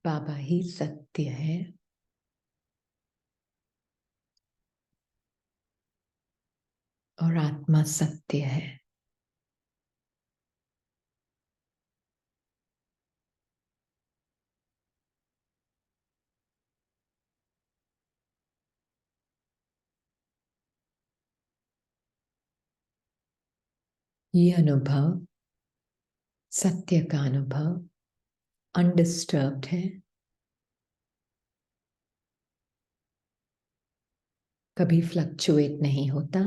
बाबा ही सत्य है और आत्मा सत्य है। ये अनुभव, सत्य का अनुभव, अनडिस्टर्ब्ड है, कभी फ्लक्चुएट नहीं होता,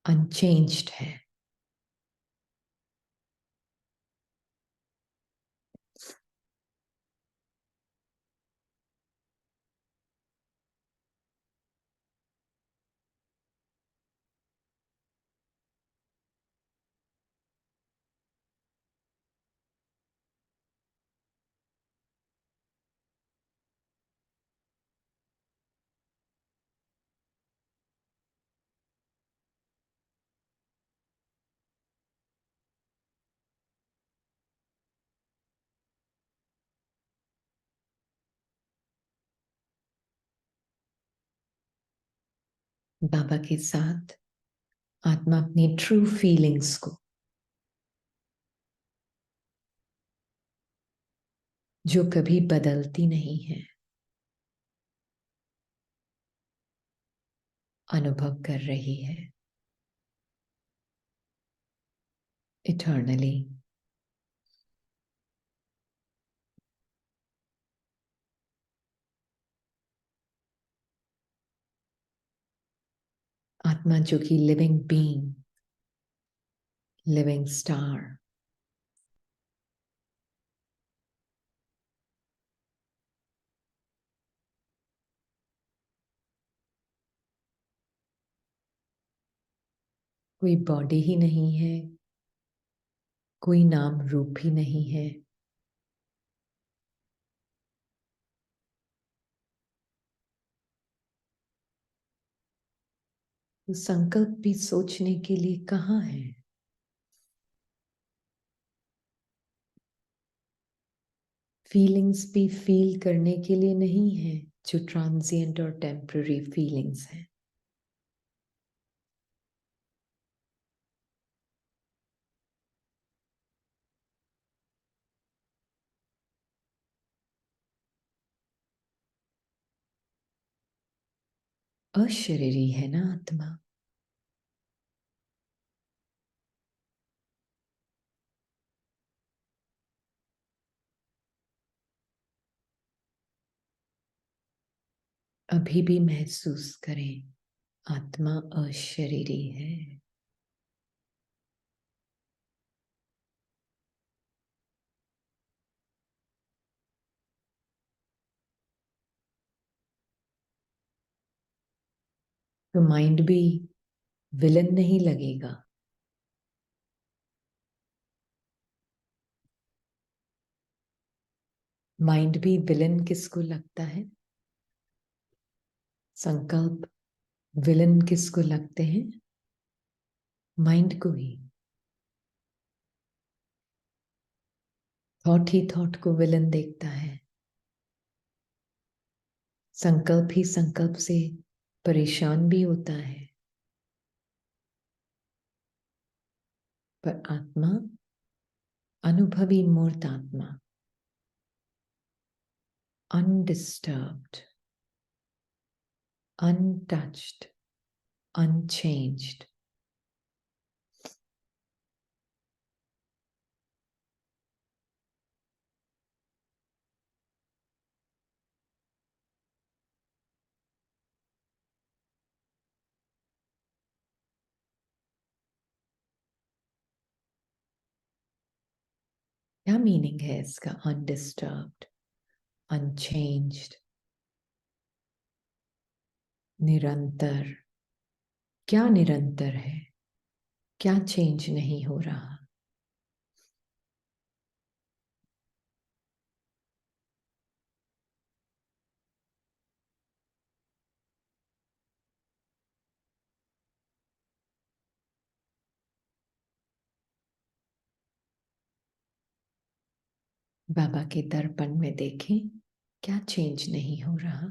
अनचेंज्ड है। बाबा के साथ आत्मा अपनी ट्रू फीलिंग्स को, जो कभी बदलती नहीं है, अनुभव कर रही है इटर्नली। आत्मा जो कि लिविंग बीइंग, लिविंग स्टार, कोई बॉडी ही नहीं है, कोई नाम रूप ही नहीं है, तो संकल्प भी सोचने के लिए कहाँ है? फीलिंग्स भी फील करने के लिए नहीं है, जो ट्रांजिएंट और टेम्पररी फीलिंग्स हैं। अशरीरी है ना आत्मा। अभी भी महसूस करें, आत्मा अशरीरी है। तो माइंड भी विलन नहीं लगेगा। माइंड भी विलन किसको लगता है? संकल्प विलन किसको लगते हैं? माइंड को ही। थॉट ही थॉट को विलन देखता है। संकल्प ही संकल्प से परेशान भी होता है। पर आत्मा, अनुभवी मूर्त आत्मा, undisturbed, untouched, unchanged, क्या मीनिंग है इसका? अनडिस्टर्ब्ड, अनचेंज्ड, निरंतर। क्या निरंतर है? क्या चेंज नहीं हो रहा? बाबा के दर्पण में देखें क्या चेंज नहीं हो रहा।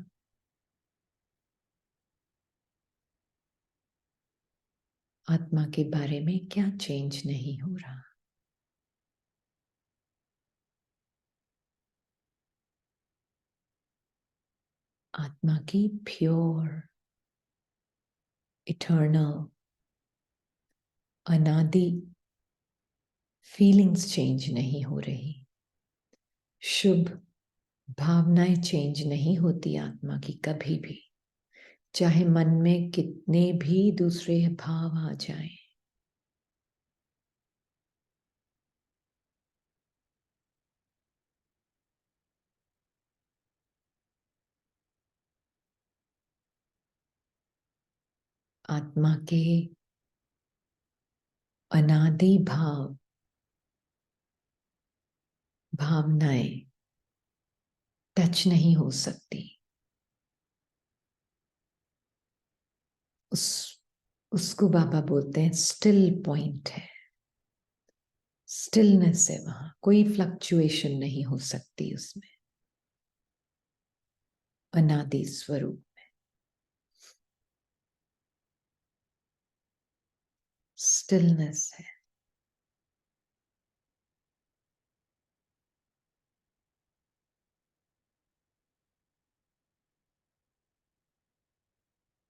आत्मा के बारे में क्या चेंज नहीं हो रहा। आत्मा की प्योर, इटर्नल, अनादि फीलिंग्स चेंज नहीं हो रही। शुभ भावनाएं चेंज नहीं होती आत्मा की कभी भी, चाहे मन में कितने भी दूसरे भाव आ जाएं। आत्मा के अनादि भाव, भावनाएं टच नहीं हो सकती। उसको बाबा बोलते हैं स्टिल पॉइंट है, स्टिलनेस है, वहां कोई फ्लक्चुएशन नहीं हो सकती उसमें। अनादि स्वरूप स्टिलनेस है।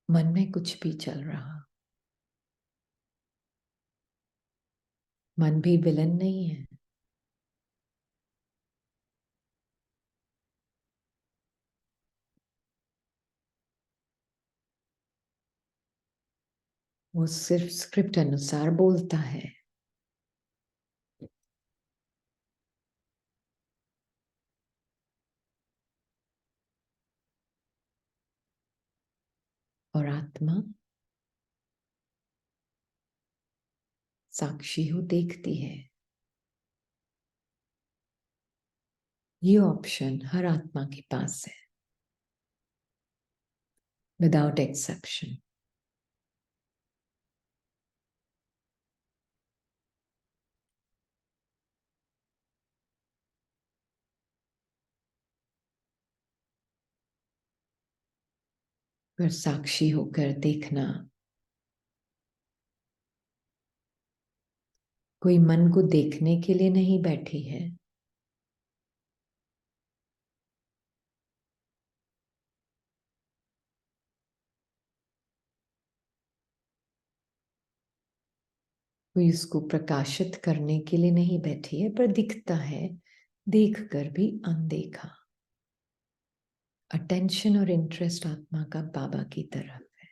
मन में कुछ भी चल रहा, मन भी विलन नहीं है। वो सिर्फ स्क्रिप्ट अनुसार बोलता है। और आत्मा साक्षी हो, देखती है। ये ऑप्शन हर आत्मा के पास है, विदाउट एक्सेप्शन। पर साक्षी होकर देखना, कोई मन को देखने के लिए नहीं बैठी है। कोई उसको प्रकाशित करने के लिए नहीं बैठी है, पर दिखता है, देखकर भी अनदेखा। अटेंशन और इंटरेस्ट आत्मा का बाबा की तरफ है।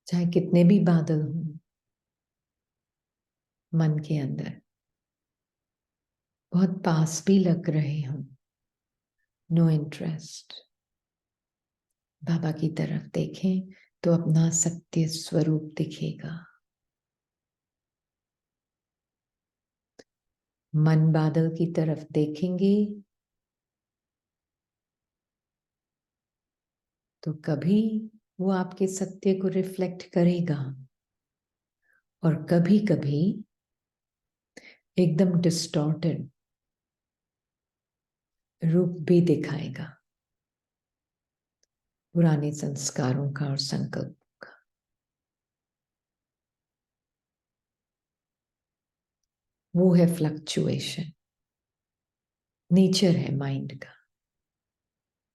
चाहे कितने भी बादल हों मन के अंदर, बहुत पास भी लग रहे हों, नो इंटरेस्ट। बाबा की तरफ देखें तो अपना सत्य स्वरूप दिखेगा। मन बादल की तरफ देखेंगे तो कभी वो आपके सत्य को रिफ्लेक्ट करेगा, और कभी कभी एकदम डिस्टॉर्टेड रूप भी दिखाएगा, पुराने संस्कारों का और संकल्प का। वो है फ्लक्चुएशन, नेचर है माइंड का,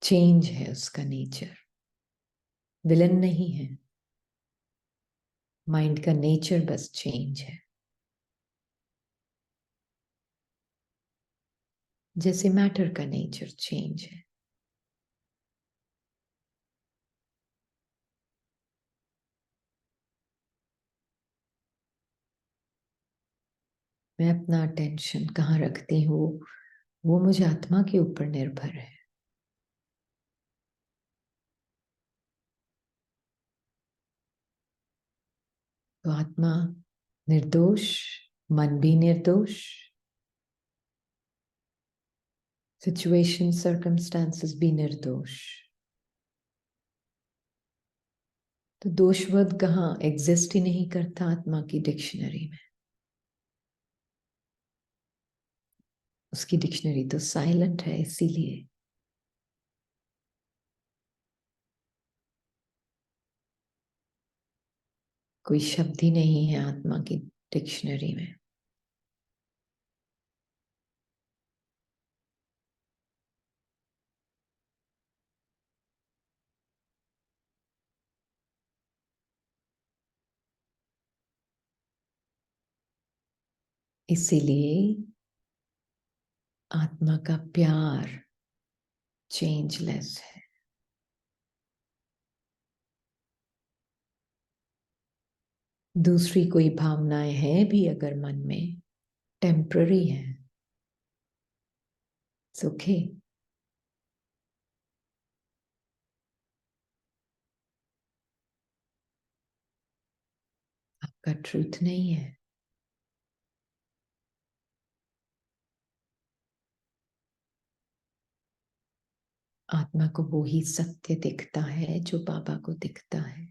चेंज है उसका नेचर, विलन नहीं है। माइंड का नेचर बस चेंज है, जैसे मैटर का नेचर चेंज है। मैं अपना अटेंशन कहाँ रखती हूँ वो मुझे आत्मा के ऊपर निर्भर है। तो आत्मा निर्दोष मन भी निर्दोष, सिचुएशन सर्कमस्टांसेस भी निर्दोष। तो दोषवद कहाँ एग्जिस्ट ही नहीं करता आत्मा की डिक्शनरी में। उसकी डिक्शनरी तो साइलेंट है, इसीलिए कोई शब्द ही नहीं है आत्मा की डिक्शनरी में। इसीलिए आत्मा का प्यार चेंजलेस है। दूसरी कोई भावनाएं हैं भी अगर मन में, टेम्पररी है, ओके, आपका ट्रूथ नहीं है। आत्मा को वो ही सत्य दिखता है जो बाबा को दिखता है।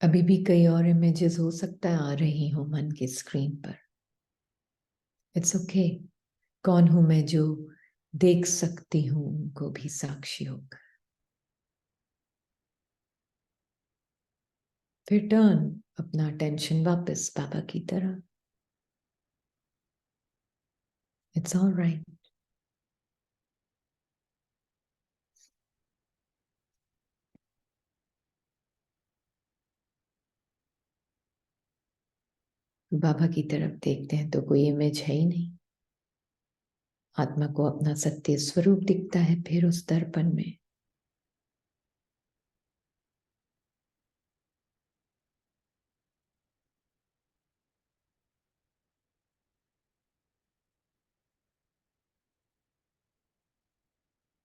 अभी भी कई और इमेजेस हो सकता है आ रही हो मन की स्क्रीन पर। It's okay. कौन हूं मैं जो देख सकती हूं उनको भी साक्षी होकर। फिर टर्न अपना अटेंशन वापस बाबा की तरफ। It's all right. बाबा की तरफ देखते हैं तो कोई इमेज है ही नहीं। आत्मा को अपना सत्य स्वरूप दिखता है फिर उस दर्पण में।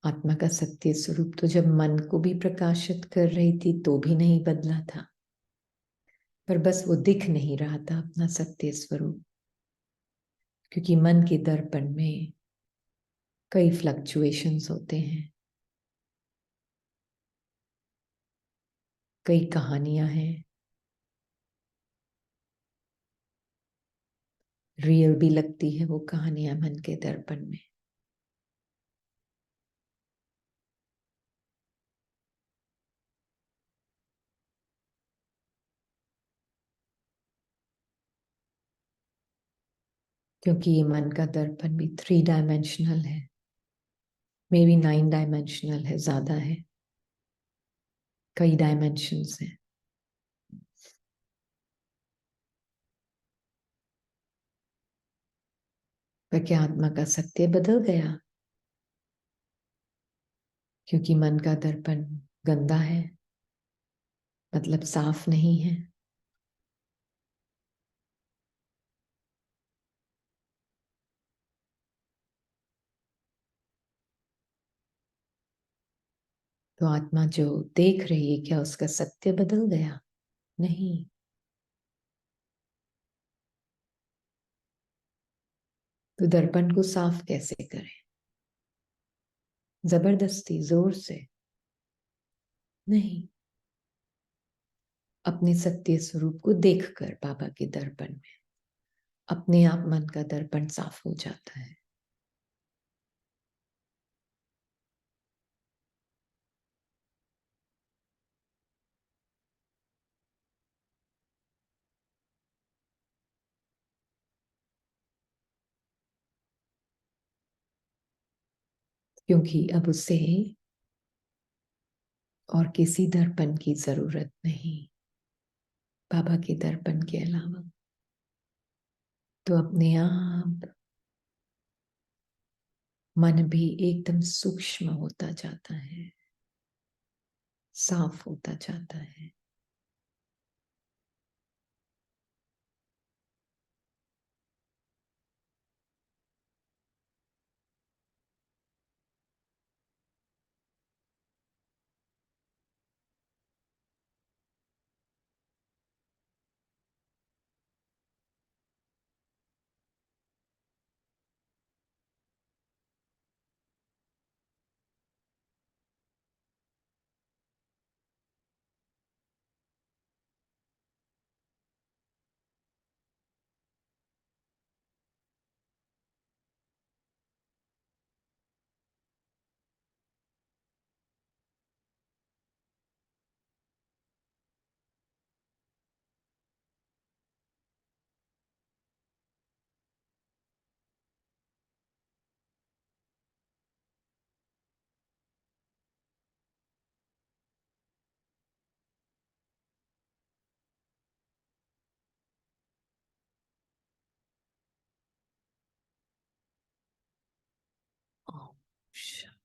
आत्मा का सत्य स्वरूप तो जब मन को भी प्रकाशित कर रही थी तो भी नहीं बदला था, पर बस वो दिख नहीं रहा था अपना सत्य स्वरूप, क्योंकि मन के दर्पण में कई फ्लक्चुएशंस होते हैं, कई कहानियां हैं। रियल भी लगती है वो कहानियां मन के दर्पण में। क्योंकि ये मन का दर्पण भी 3 डायमेंशनल है, मे बी 9 डायमेंशनल है, ज्यादा है, कई डायमेंशंस हैं। पर क्या आत्मा का सत्य बदल गया क्योंकि मन का दर्पण गंदा है, मतलब साफ नहीं है? तो आत्मा जो देख रही है क्या उसका सत्य बदल गया? नहीं। तो दर्पण को साफ कैसे करें? जबरदस्ती जोर से नहीं, अपने सत्य स्वरूप को देखकर बाबा के दर्पण में अपने आप मन का दर्पण साफ हो जाता है। क्योंकि अब उसे और किसी दर्पण की जरूरत नहीं, बाबा के दर्पण के अलावा। तो अपने आप मन भी एकदम सूक्ष्म होता जाता है, साफ होता जाता है। ओम शांति।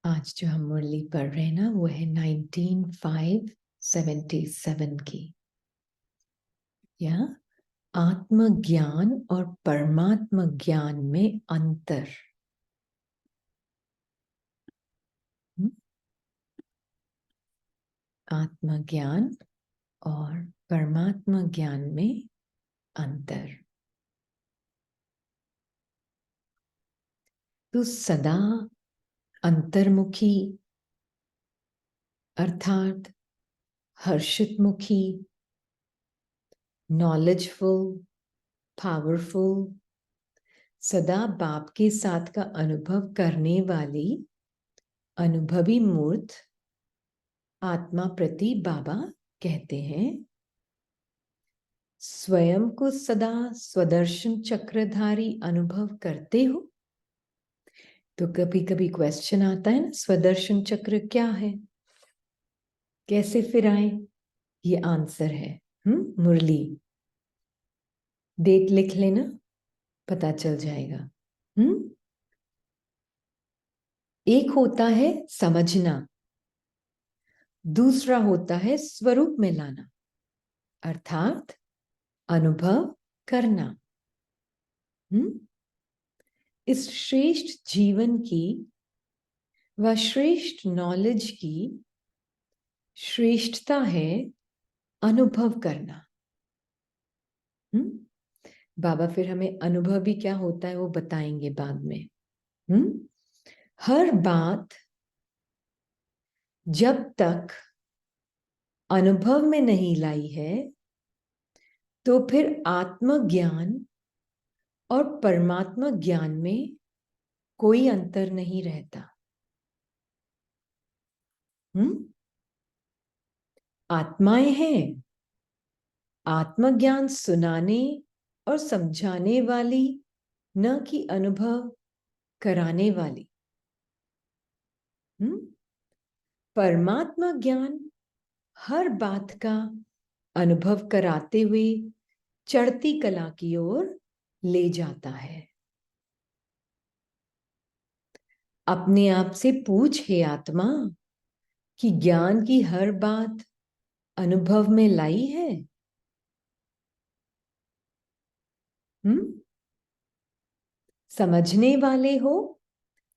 आज जो हम मुरली पढ़ रहे हैं ना, वो है 19/5/77 की। या आत्मज्ञान और परमात्म ज्ञान में अंतर। आत्मज्ञान और परमात्मा ज्ञान में अंतर। तो सदा अंतर्मुखी अर्थात हर्षितमुखी, नॉलेजफुल, पावरफुल, सदा बाप के साथ का अनुभव करने वाली अनुभवी मूर्त आत्मा प्रति बाबा कहते हैं। स्वयं को सदा स्वदर्शन चक्रधारी अनुभव करते हो। तो कभी कभी क्वेश्चन आता है ना, स्वदर्शन चक्र क्या है, कैसे फिर आए? ये आंसर है मुरली। डेट लिख लेना, पता चल जाएगा। एक होता है समझना, दूसरा होता है स्वरूप में लाना, अर्थात अनुभव करना। इस श्रेष्ठ जीवन की व श्रेष्ठ नॉलेज की श्रेष्ठता है अनुभव करना। बाबा फिर हमें अनुभव भी क्या होता है वो बताएंगे बाद में। हर बात जब तक अनुभव में नहीं लाई है, तो फिर आत्मज्ञान और परमात्मा ज्ञान में कोई अंतर नहीं रहता। आत्माएं हैं, आत्मज्ञान सुनाने और समझाने वाली, न कि अनुभव कराने वाली। परमात्मा ज्ञान हर बात का अनुभव कराते हुए चढ़ती कला की ओर ले जाता है। अपने आप से पूछ हे आत्मा कि ज्ञान की हर बात अनुभव में लाई है। समझने वाले हो,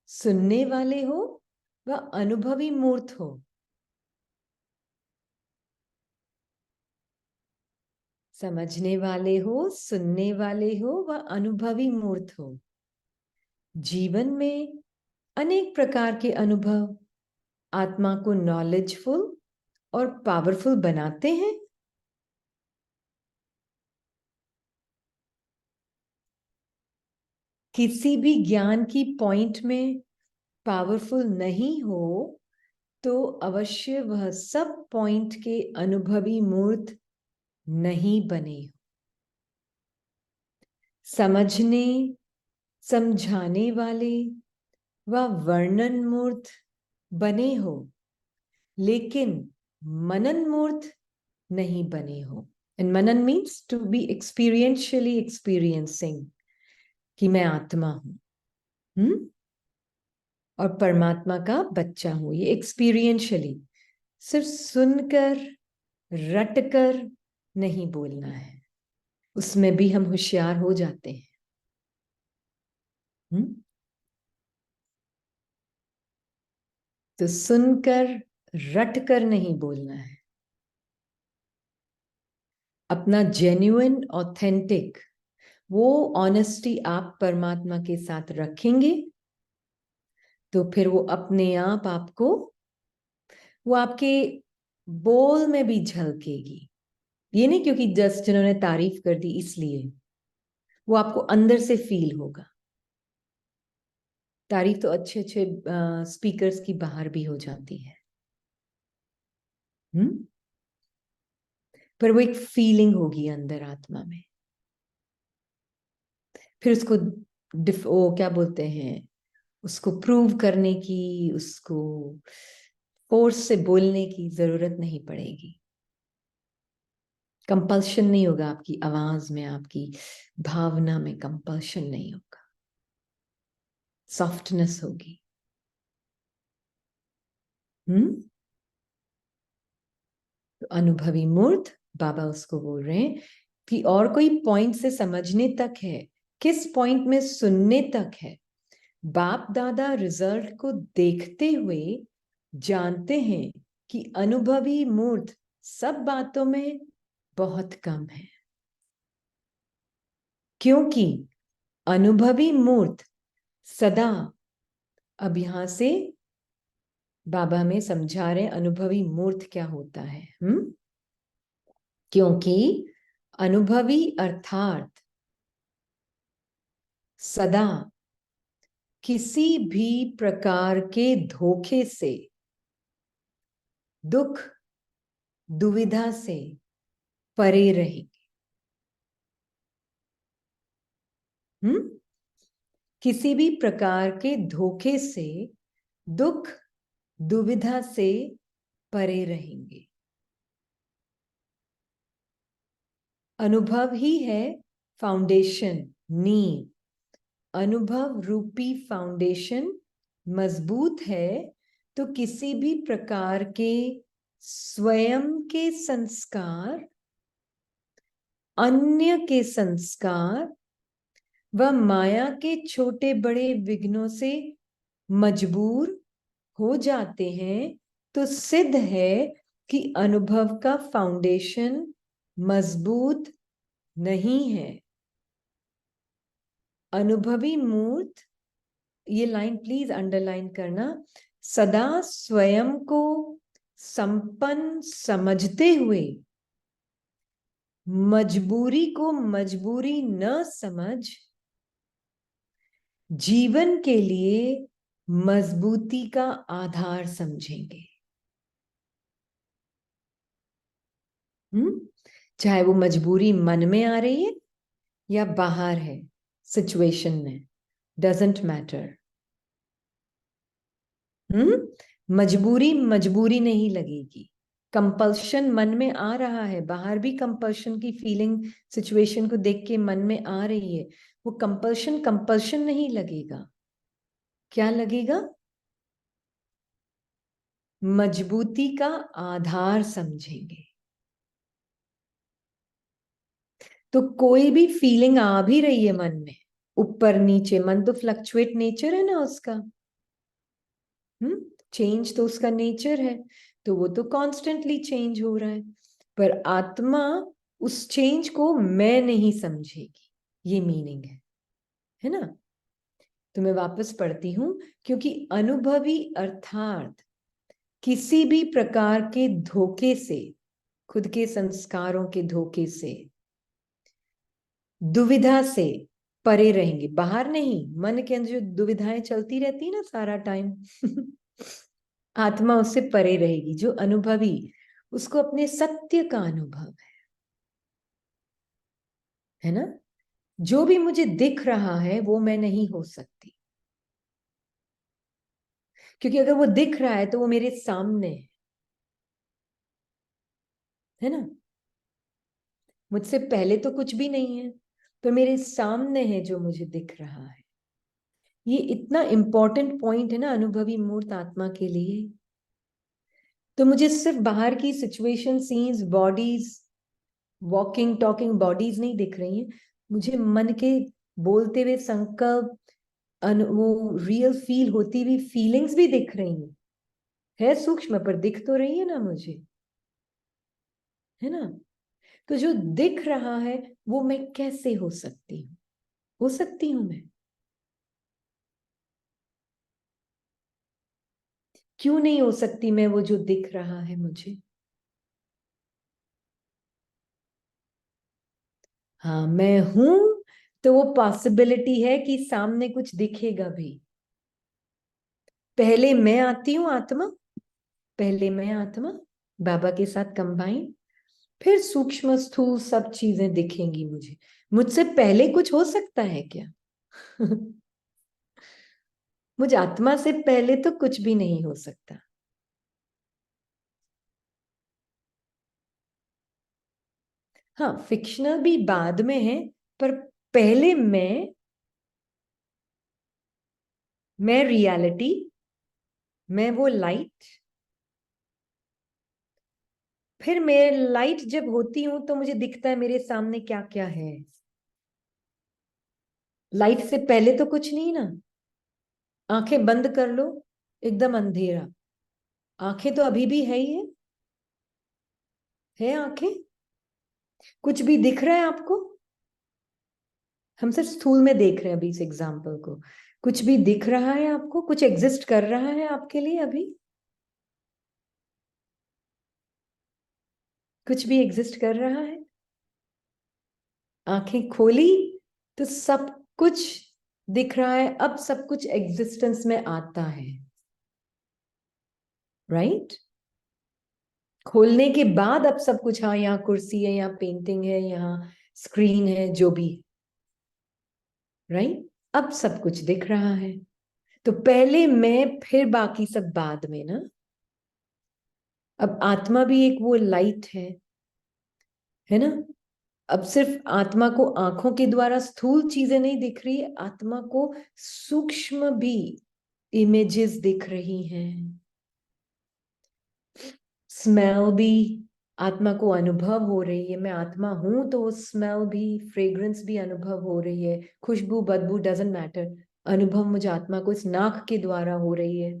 सुनने वाले हो, व अनुभवी मूर्त हो। समझने वाले हो, सुनने वाले हो, व अनुभवी मूर्त हो। जीवन में अनेक प्रकार के अनुभव आत्मा को नॉलेजफुल और पावरफुल बनाते हैं। किसी भी ज्ञान की पॉइंट में पावरफुल नहीं हो तो अवश्य वह सब पॉइंट के अनुभवी मूर्त नहीं बने। समझने समझाने वाले व वर्णन मूर्त बने हो, लेकिन मनन मूर्त नहीं बने हो। एंड मनन means to be experientially experiencing कि मैं आत्मा हूं, और परमात्मा का बच्चा हूं। ये एक्सपीरियंशियली, सिर्फ सुनकर रटकर नहीं बोलना है, उसमें भी हम होशियार हो जाते हैं। तो सुनकर रटकर नहीं बोलना है। अपना जेन्युइन ऑथेंटिक वो ऑनेस्टी आप परमात्मा के साथ रखेंगे तो फिर वो अपने आप आपको, वो आपके बोल में भी झलकेगी। ये नहीं क्योंकि जस्ट जिन्होंने तारीफ कर दी इसलिए, वो आपको अंदर से फील होगा। तारीफ तो अच्छे अच्छे स्पीकर्स की बाहर भी हो जाती है, पर वो एक फीलिंग होगी अंदर आत्मा में। फिर उसको वो क्या बोलते हैं, उसको प्रूव करने की, उसको फोर्स से बोलने की जरूरत नहीं पड़ेगी। कंपल्शन नहीं होगा आपकी आवाज में, आपकी भावना में कंपल्शन नहीं होगा, सॉफ्टनेस होगी। तो अनुभवी मूर्त, बाबा उसको बोल रहे हैं कि और कोई पॉइंट से समझने तक है, किस पॉइंट में सुनने तक है। बाप दादा रिजल्ट को देखते हुए जानते हैं कि अनुभवी मूर्त सब बातों में बहुत कम है, क्योंकि अनुभवी मूर्त सदा, अब यहां से बाबा में समझा रहे अनुभवी मूर्त क्या होता है। क्योंकि अनुभवी अर्थात सदा किसी भी प्रकार के धोखे से, दुख दुविधा से परे रहेंगे। किसी भी प्रकार के धोखे से, दुख दुविधा से परे रहेंगे। अनुभव ही है फाउंडेशन, नींव। अनुभव रूपी फाउंडेशन मजबूत है तो किसी भी प्रकार के स्वयं के संस्कार, अन्य के संस्कार व माया के छोटे बड़े विघ्नों से मजबूर हो जाते हैं, तो सिद्ध है कि अनुभव का फाउंडेशन मजबूत नहीं है। अनुभवी मूर्त, ये लाइन प्लीज अंडरलाइन करना, सदा स्वयं को संपन्न समझते हुए मजबूरी को मजबूरी न समझ जीवन के लिए मजबूती का आधार समझेंगे। चाहे वो मजबूरी मन में आ रही है या बाहर है सिचुएशन में, डजेंट मैटर। मजबूरी मजबूरी नहीं लगेगी। कंपल्शन मन में आ रहा है, बाहर भी कंपल्शन की फीलिंग सिचुएशन को देख के मन में आ रही है, वो कंपल्शन कंपल्शन नहीं लगेगा। क्या लगेगा? मजबूती का आधार समझेंगे। तो कोई भी फीलिंग आ भी रही है मन में, ऊपर नीचे, मन तो फ्लक्चुएट नेचर है ना उसका। चेंज तो उसका नेचर है, तो वो तो कॉन्स्टेंटली चेंज हो रहा है। पर आत्मा उस चेंज को मैं नहीं समझेगी, ये मीनिंग है ना। तो मैं वापस पढ़ती हूं, क्योंकि अनुभवी अर्थात किसी भी प्रकार के धोखे से, खुद के संस्कारों के धोखे से, दुविधा से परे रहेंगे। बाहर नहीं, मन के अंदर जो दुविधाएं चलती रहती है ना सारा टाइम आत्मा उससे परे रहेगी। जो अनुभवी, उसको अपने सत्य का अनुभव है ना। जो भी मुझे दिख रहा है वो मैं नहीं हो सकती, क्योंकि अगर वो दिख रहा है तो वो मेरे सामने है ना। मुझसे पहले तो कुछ भी नहीं है, पर मेरे सामने है जो मुझे दिख रहा है। ये इतना इंपॉर्टेंट पॉइंट है ना अनुभवी मूर्त आत्मा के लिए। तो मुझे सिर्फ बाहर की situation, scenes, bodies, walking talking bodies नहीं दिख रही हैं, मुझे मन के बोलते हुए संकल्प, वो रियल फील होती हुई फीलिंग्स भी दिख रही हैं। है सूक्ष्म पर दिख तो रही है ना मुझे, है ना। तो जो दिख रहा है वो मैं कैसे हो सकती हूँ? हो सकती हूं मैं? क्यों नहीं हो सकती मैं वो जो दिख रहा है मुझे? हाँ, मैं हूं, तो वो पॉसिबिलिटी है कि सामने कुछ दिखेगा भी। पहले मैं आती हूँ आत्मा, पहले मैं आत्मा बाबा के साथ कंबाइन, फिर सूक्ष्म स्थूल सब चीजें दिखेंगी मुझे। मुझसे पहले कुछ हो सकता है क्या? मुझ आत्मा से पहले तो कुछ भी नहीं हो सकता। हाँ, फिक्शनल भी बाद में है, पर पहले मैं रियलिटी, मैं वो लाइट। फिर मैं लाइट जब होती हूं तो मुझे दिखता है मेरे सामने क्या क्या है। लाइट से पहले तो कुछ नहीं ना। आंखें बंद कर लो, एकदम अंधेरा। आंखें तो अभी भी है ही है आंखें। कुछ भी दिख रहा है आपको? हम सिर्फ स्थूल में देख रहे हैं अभी इस एग्जाम्पल को। कुछ भी दिख रहा है आपको? कुछ एग्जिस्ट कर रहा है आपके लिए अभी? कुछ भी एग्जिस्ट कर रहा है? आंखें खोली तो सब कुछ दिख रहा है। अब सब कुछ एग्जिस्टेंस में आता है, राइट। खोलने के बाद अब सब कुछ, हाँ यहाँ कुर्सी है, यहाँ पेंटिंग है, यहाँ स्क्रीन है, जो भी, राइट। अब सब कुछ दिख रहा है। तो पहले मैं, फिर बाकी सब बाद में ना। अब आत्मा भी एक वो लाइट है ना। अब सिर्फ आत्मा को आंखों के द्वारा स्थूल चीजें नहीं दिख रही, आत्मा को सूक्ष्म भी इमेजेस दिख रही हैं। स्मेल भी आत्मा को अनुभव हो रही है। मैं आत्मा हूं तो वो स्मेल भी, फ्रेग्रेंस भी अनुभव हो रही है। खुशबू बदबू डजंट मैटर, अनुभव मुझे आत्मा को इस नाक के द्वारा हो रही है।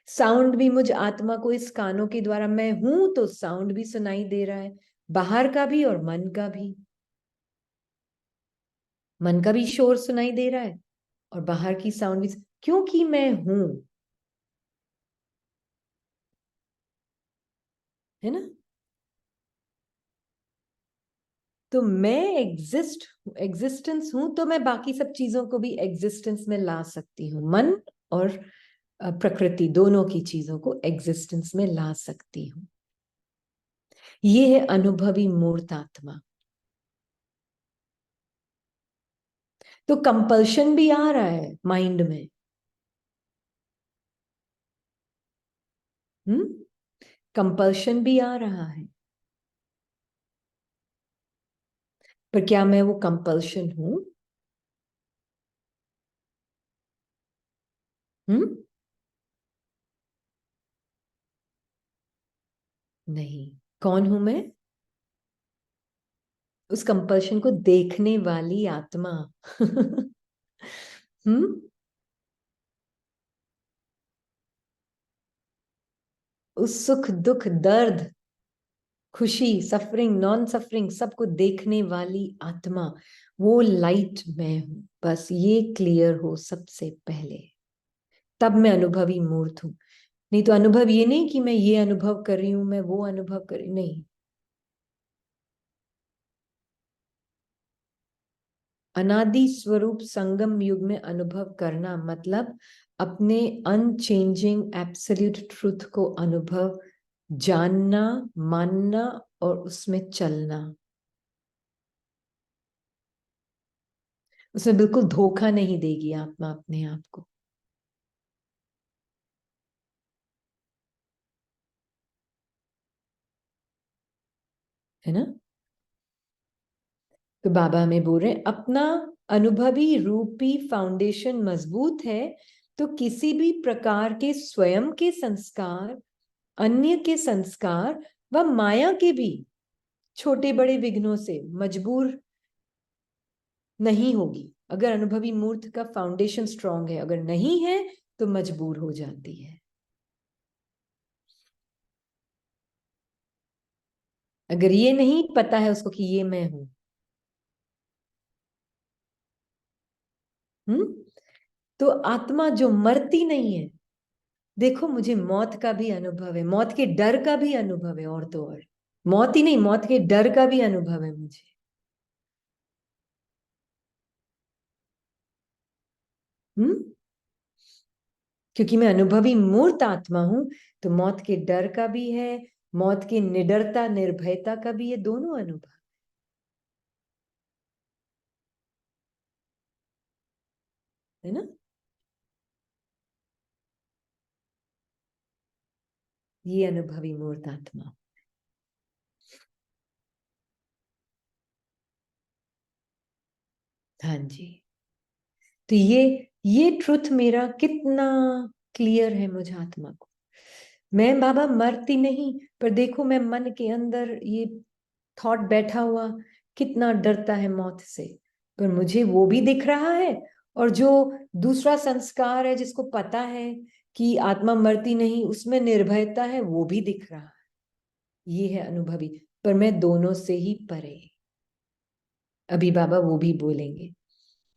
साउंड भी मुझ आत्मा को इस कानों के द्वारा, मैं हूं तो साउंड भी सुनाई दे रहा है, बाहर का भी और मन का भी। मन का भी शोर सुनाई दे रहा है और बाहर की साउंड भी, क्योंकि मैं हूं, है ना। तो मैं एग्जिस्टेंस हूं, तो मैं बाकी सब चीजों को भी एग्जिस्टेंस में ला सकती हूँ। मन और प्रकृति दोनों की चीजों को एग्जिस्टेंस में ला सकती हूँ। ये है अनुभवी मूर्त आत्मा। तो कंपल्शन भी आ रहा है माइंड में। कंपल्शन भी आ रहा है, पर क्या मैं वो कंपल्शन हूं? हम्म नहीं। कौन हूं मैं? उस कंपल्शन को देखने वाली आत्मा। हम्म उस सुख दुख दर्द, खुशी, सफरिंग, नॉन सफरिंग, सबको देखने वाली आत्मा। वो लाइट मैं हूं, बस ये क्लियर हो सबसे पहले, तब मैं अनुभवी मूर्त हूं। नहीं तो अनुभव ये नहीं कि मैं ये अनुभव कर रही हूं, मैं वो अनुभव कर रही, नहीं। अनादि स्वरूप संगम युग में अनुभव करना मतलब अपने अनचेंजिंग एब्सोल्यूट ट्रुथ को अनुभव, जानना, मानना और उसमें चलना। उसमें बिल्कुल धोखा नहीं देगी आत्मा अपने आप को। है ना? तो बाबा हमें बोल रहे हैं अपना अनुभवी रूपी फाउंडेशन मजबूत है तो किसी भी प्रकार के स्वयं के संस्कार, अन्य के संस्कार व माया के भी छोटे बड़े विघ्नों से मजबूर नहीं होगी। अगर अनुभवी मूर्त का फाउंडेशन स्ट्रांग है, अगर नहीं है तो मजबूर हो जाती है। अगर ये नहीं पता है उसको कि ये मैं हूं, तो आत्मा जो मरती नहीं है, देखो मुझे मौत का भी अनुभव है, मौत के डर का भी अनुभव है, और तो और मौत ही नहीं, मौत के डर का भी अनुभव है मुझे। हम्म क्योंकि मैं अनुभवी मूर्त आत्मा हूं, तो मौत के डर का भी है, मौत की निडरता निर्भयता का भी है, दोनों अनुभव। है ना? ये अनुभवी मूर्त आत्मा। हाँ जी। तो ये ट्रुथ मेरा कितना क्लियर है मुझे आत्मा को। मैं बाबा मरती नहीं, पर देखो मैं मन के अंदर ये थॉट बैठा हुआ, कितना डरता है मौत से, पर मुझे वो भी दिख रहा है। और जो दूसरा संस्कार है जिसको पता है कि आत्मा मरती नहीं, उसमें निर्भयता है, वो भी दिख रहा है। ये है अनुभवी। पर मैं दोनों से ही परे। अभी बाबा वो भी बोलेंगे।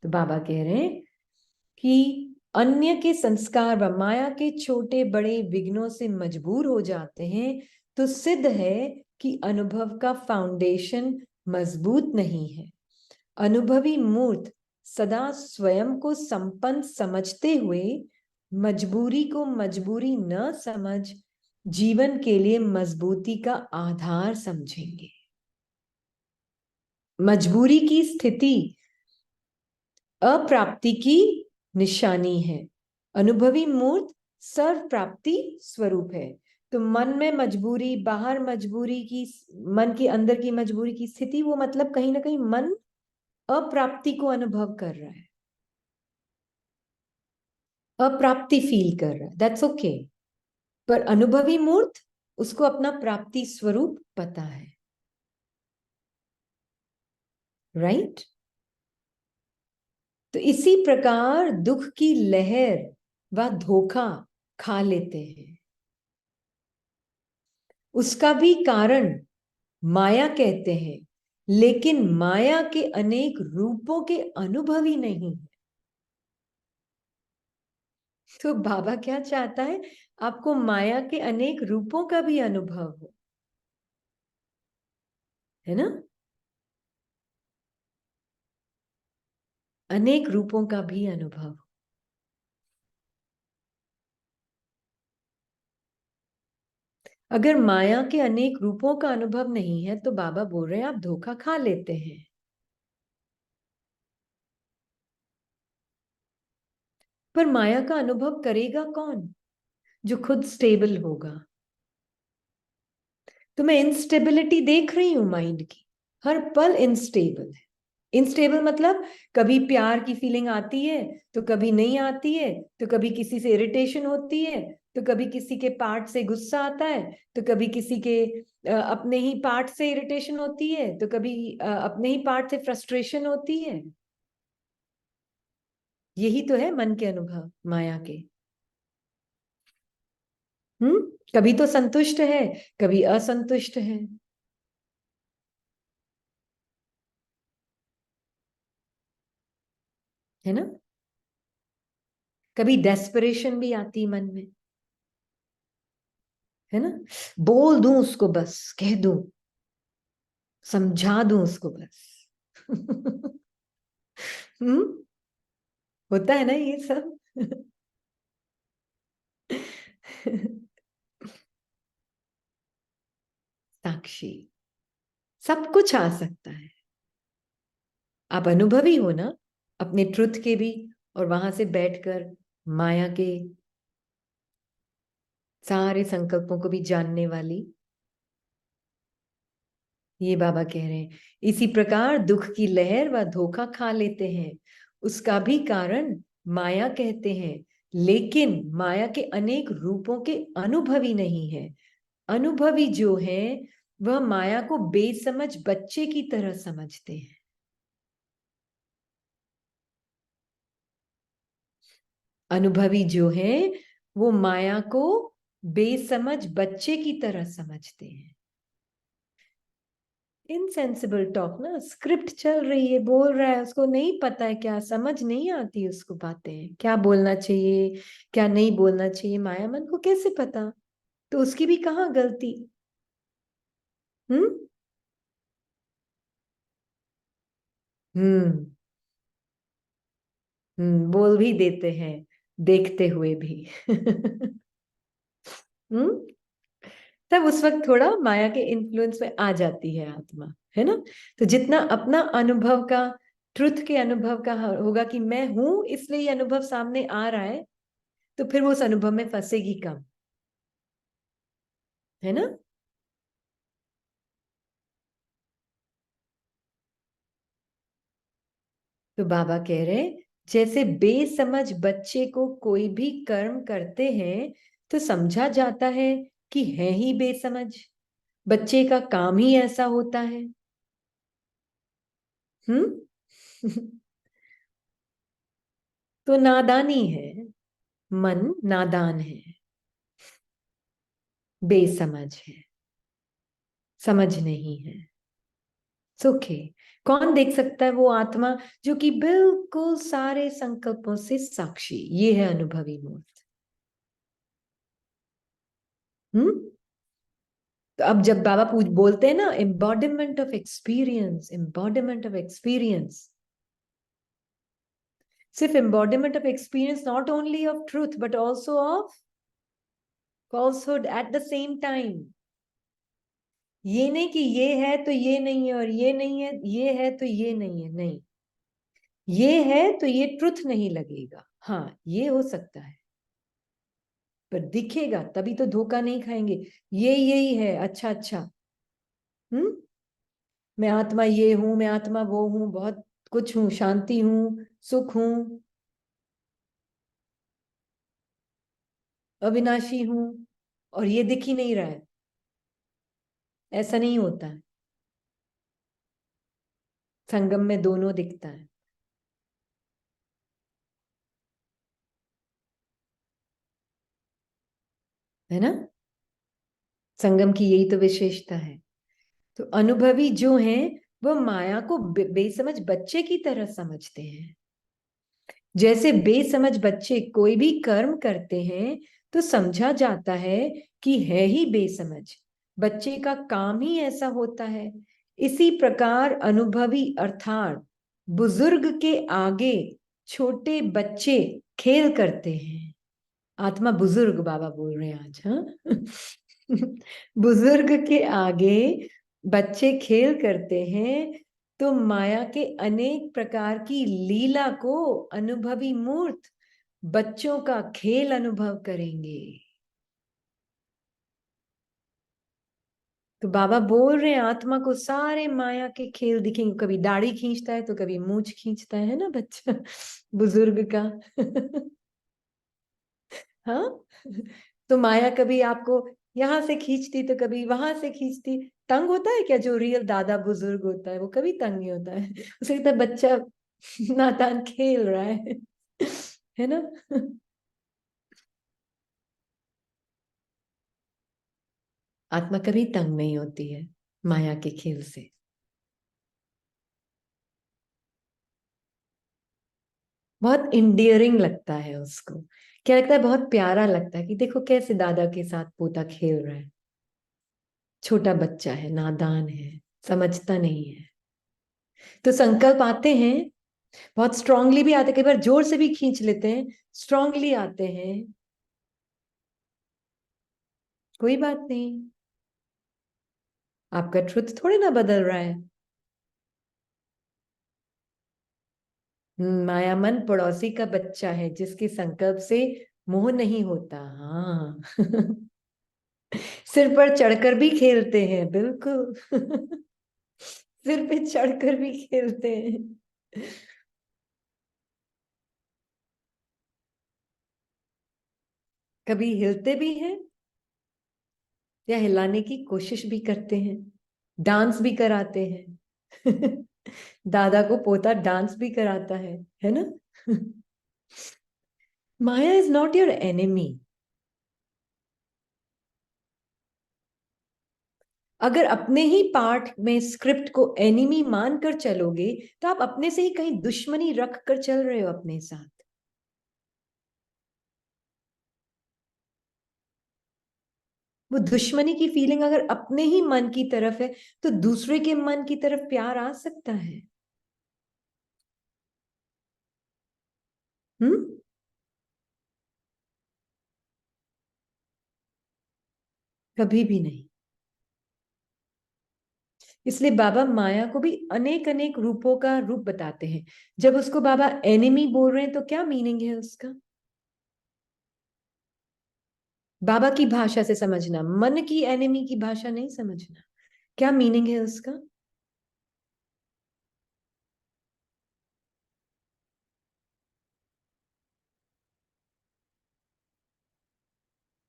तो बाबा कह रहे हैं कि अन्य के संस्कार व माया के छोटे बड़े विघ्नों से मजबूर हो जाते हैं, तो सिद्ध है कि अनुभव का फाउंडेशन मजबूत नहीं है। अनुभवी मूर्त सदा स्वयं को संपन्न समझते हुए मजबूरी को मजबूरी न समझ जीवन के लिए मजबूती का आधार समझेंगे। मजबूरी की स्थिति अप्राप्ति की निशानी है। अनुभवी मूर्त सर्व प्राप्ति स्वरूप है। तो मन में मजबूरी, बाहर मजबूरी की, मन के अंदर की मजबूरी की स्थिति, वो मतलब कहीं ना कहीं मन अप्राप्ति को अनुभव कर रहा है, अप्राप्ति फील कर रहा है, दैट्स ओके। पर अनुभवी मूर्त, उसको अपना प्राप्ति स्वरूप पता है। राइट? तो इसी प्रकार दुख की लहर व धोखा खा लेते हैं। उसका भी कारण माया कहते हैं, लेकिन माया के अनेक रूपों के अनुभवी नहीं। तो बाबा क्या चाहता है? आपको माया के अनेक रूपों का भी अनुभव हो। है ना? अनेक रूपों का भी अनुभव। अगर माया के अनेक रूपों का अनुभव नहीं है, तो बाबा बोल रहे हैं आप धोखा खा लेते हैं। पर माया का अनुभव करेगा कौन? जो खुद स्टेबल होगा। तो मैं इंस्टेबिलिटी देख रही हूं माइंड की, हर पल इनस्टेबल है। इनस्टेबल मतलब कभी प्यार की फीलिंग आती है, तो कभी नहीं आती है, तो कभी किसी से इरिटेशन होती है, तो कभी किसी के पार्ट से गुस्सा आता है, तो कभी किसी के अपने ही पार्ट से इरिटेशन होती है, तो कभी अपने ही पार्ट से फ्रस्ट्रेशन होती है। यही तो है मन के अनुभव माया के। कभी तो संतुष्ट है, कभी असंतुष्ट है। है ना? कभी डेस्परेशन भी आती मन में, है ना? बोल दूं उसको, बस कह दूं, समझा दूं उसको बस। हम्म, होता है ना ये सब। साक्षी, सब कुछ आ सकता है। आप अनुभवी हो ना अपने ट्रुथ के भी, और वहां से बैठकर माया के सारे संकल्पों को भी जानने वाली। ये बाबा कह रहे हैं, इसी प्रकार दुख की लहर व धोखा खा लेते हैं, उसका भी कारण माया कहते हैं, लेकिन माया के अनेक रूपों के अनुभवी नहीं है। अनुभवी जो है वह माया को बेसमझ बच्चे की तरह समझते हैं। अनुभवी जो है वो माया को बेसमझ बच्चे की तरह समझते हैं। इनसेंसिबल टॉक ना, स्क्रिप्ट चल रही है, बोल रहा है, उसको नहीं पता है, क्या समझ नहीं आती उसको बातें, क्या बोलना चाहिए क्या नहीं बोलना चाहिए, माया मन को कैसे पता? तो उसकी भी कहाँ गलती? हम्म। हम्म। बोल भी देते हैं देखते हुए भी। हम्म। तब उस वक्त थोड़ा माया के इन्फ्लुएंस में आ जाती है आत्मा, है ना? तो जितना अपना अनुभव का, ट्रुथ के अनुभव का होगा कि मैं हूं इसलिए ये अनुभव सामने आ रहा है, तो फिर वो उस अनुभव में फंसेगी कम, है ना? तो बाबा कह रहे, जैसे बेसमझ बच्चे को कोई भी कर्म करते हैं तो समझा जाता है कि है ही बेसमझ, बच्चे का काम ही ऐसा होता है। हम्म। तो नादानी है, मन नादान है, बेसमझ है, समझ नहीं है, सुखे। कौन देख सकता है? वो आत्मा जो कि बिल्कुल सारे संकल्पों से साक्षी, ये है अनुभवी मूर्त। हम्म। तो अब जब बाबा पूछ बोलते हैं ना, embodiment of experience, embodiment of experience, सिर्फ embodiment of experience not only of truth but also of falsehood at the same time. ये नहीं कि ये है तो ये नहीं है, और ये नहीं है ये है तो ये नहीं है, नहीं, ये है तो ये ट्रुथ नहीं लगेगा, हाँ ये हो सकता है, पर दिखेगा तभी तो धोखा नहीं खाएंगे। ये यही है, अच्छा अच्छा। हम्म। मैं आत्मा ये हूं, मैं आत्मा वो हूं, बहुत कुछ हूं, शांति हूं, सुख हूं, अविनाशी हूं, और ये दिख ही नहीं रहा है। ऐसा नहीं होता है, संगम में दोनों दिखता है ना? संगम की यही तो विशेषता है। तो अनुभवी जो हैं वो माया को बेसमझ बच्चे की तरह समझते हैं। जैसे बेसमझ बच्चे कोई भी कर्म करते हैं तो समझा जाता है कि है ही बेसमझ, बच्चे का काम ही ऐसा होता है। इसी प्रकार अनुभवी अर्थात बुजुर्ग के आगे छोटे बच्चे खेल करते हैं। आत्मा बुजुर्ग बाबा बोल रहे हैं आज, हाँ। बुजुर्ग के आगे बच्चे खेल करते हैं, तो माया के अनेक प्रकार की लीला को अनुभवी मूर्त बच्चों का खेल अनुभव करेंगे। तो बाबा बोल रहे हैं आत्मा को सारे माया के खेल दिखेंगे, कभी दाढ़ी खींचता है तो कभी मूंछ खींचता है ना बच्चा, बुजुर्ग का। हाँ। तो माया कभी आपको यहां से खींचती तो कभी वहां से खींचती। तंग होता है क्या? जो रियल दादा बुजुर्ग होता है वो कभी तंग नहीं होता है, उसे लगता है बच्चा नादान खेल रहा है ना? आत्मा कभी तंग नहीं होती है माया के खेल से। बहुत इंडियरिंग लगता है उसको। क्या लगता है, बहुत प्यारा लगता है कि देखो कैसे दादा के साथ पोता खेल रहा है। छोटा बच्चा है, नादान है, समझता नहीं है। तो संकल्प आते हैं, बहुत स्ट्रांगली भी आते, कई बार जोर से भी खींच लेते हैं, स्ट्रांगली आते हैं। कोई बात नहीं, आपका ट्रुथ थोड़ी ना बदल रहा है। माया मन पड़ोसी का बच्चा है जिसके संकल्प से मोह नहीं होता। हाँ सिर पर चढ़कर भी खेलते हैं, बिल्कुल सिर पे चढ़कर भी खेलते हैं। कभी हिलते भी हैं या हिलाने की कोशिश भी करते हैं, डांस भी कराते हैं दादा को पोता डांस भी कराता है ना माया इज नॉट योर एनिमी। अगर अपने ही पार्ट में स्क्रिप्ट को एनिमी मानकर चलोगे तो आप अपने से ही कहीं दुश्मनी रख कर चल रहे हो अपने साथ। वो दुश्मनी की फीलिंग अगर अपने ही मन की तरफ है तो दूसरे के मन की तरफ प्यार आ सकता है? हम्म। कभी भी नहीं। इसलिए बाबा माया को भी अनेक अनेक रूपों का रूप बताते हैं। जब उसको बाबा एनिमी बोल रहे हैं तो क्या मीनिंग है उसका? बाबा की भाषा से समझना, मन की एनिमी की भाषा नहीं समझना। क्या मीनिंग है उसका?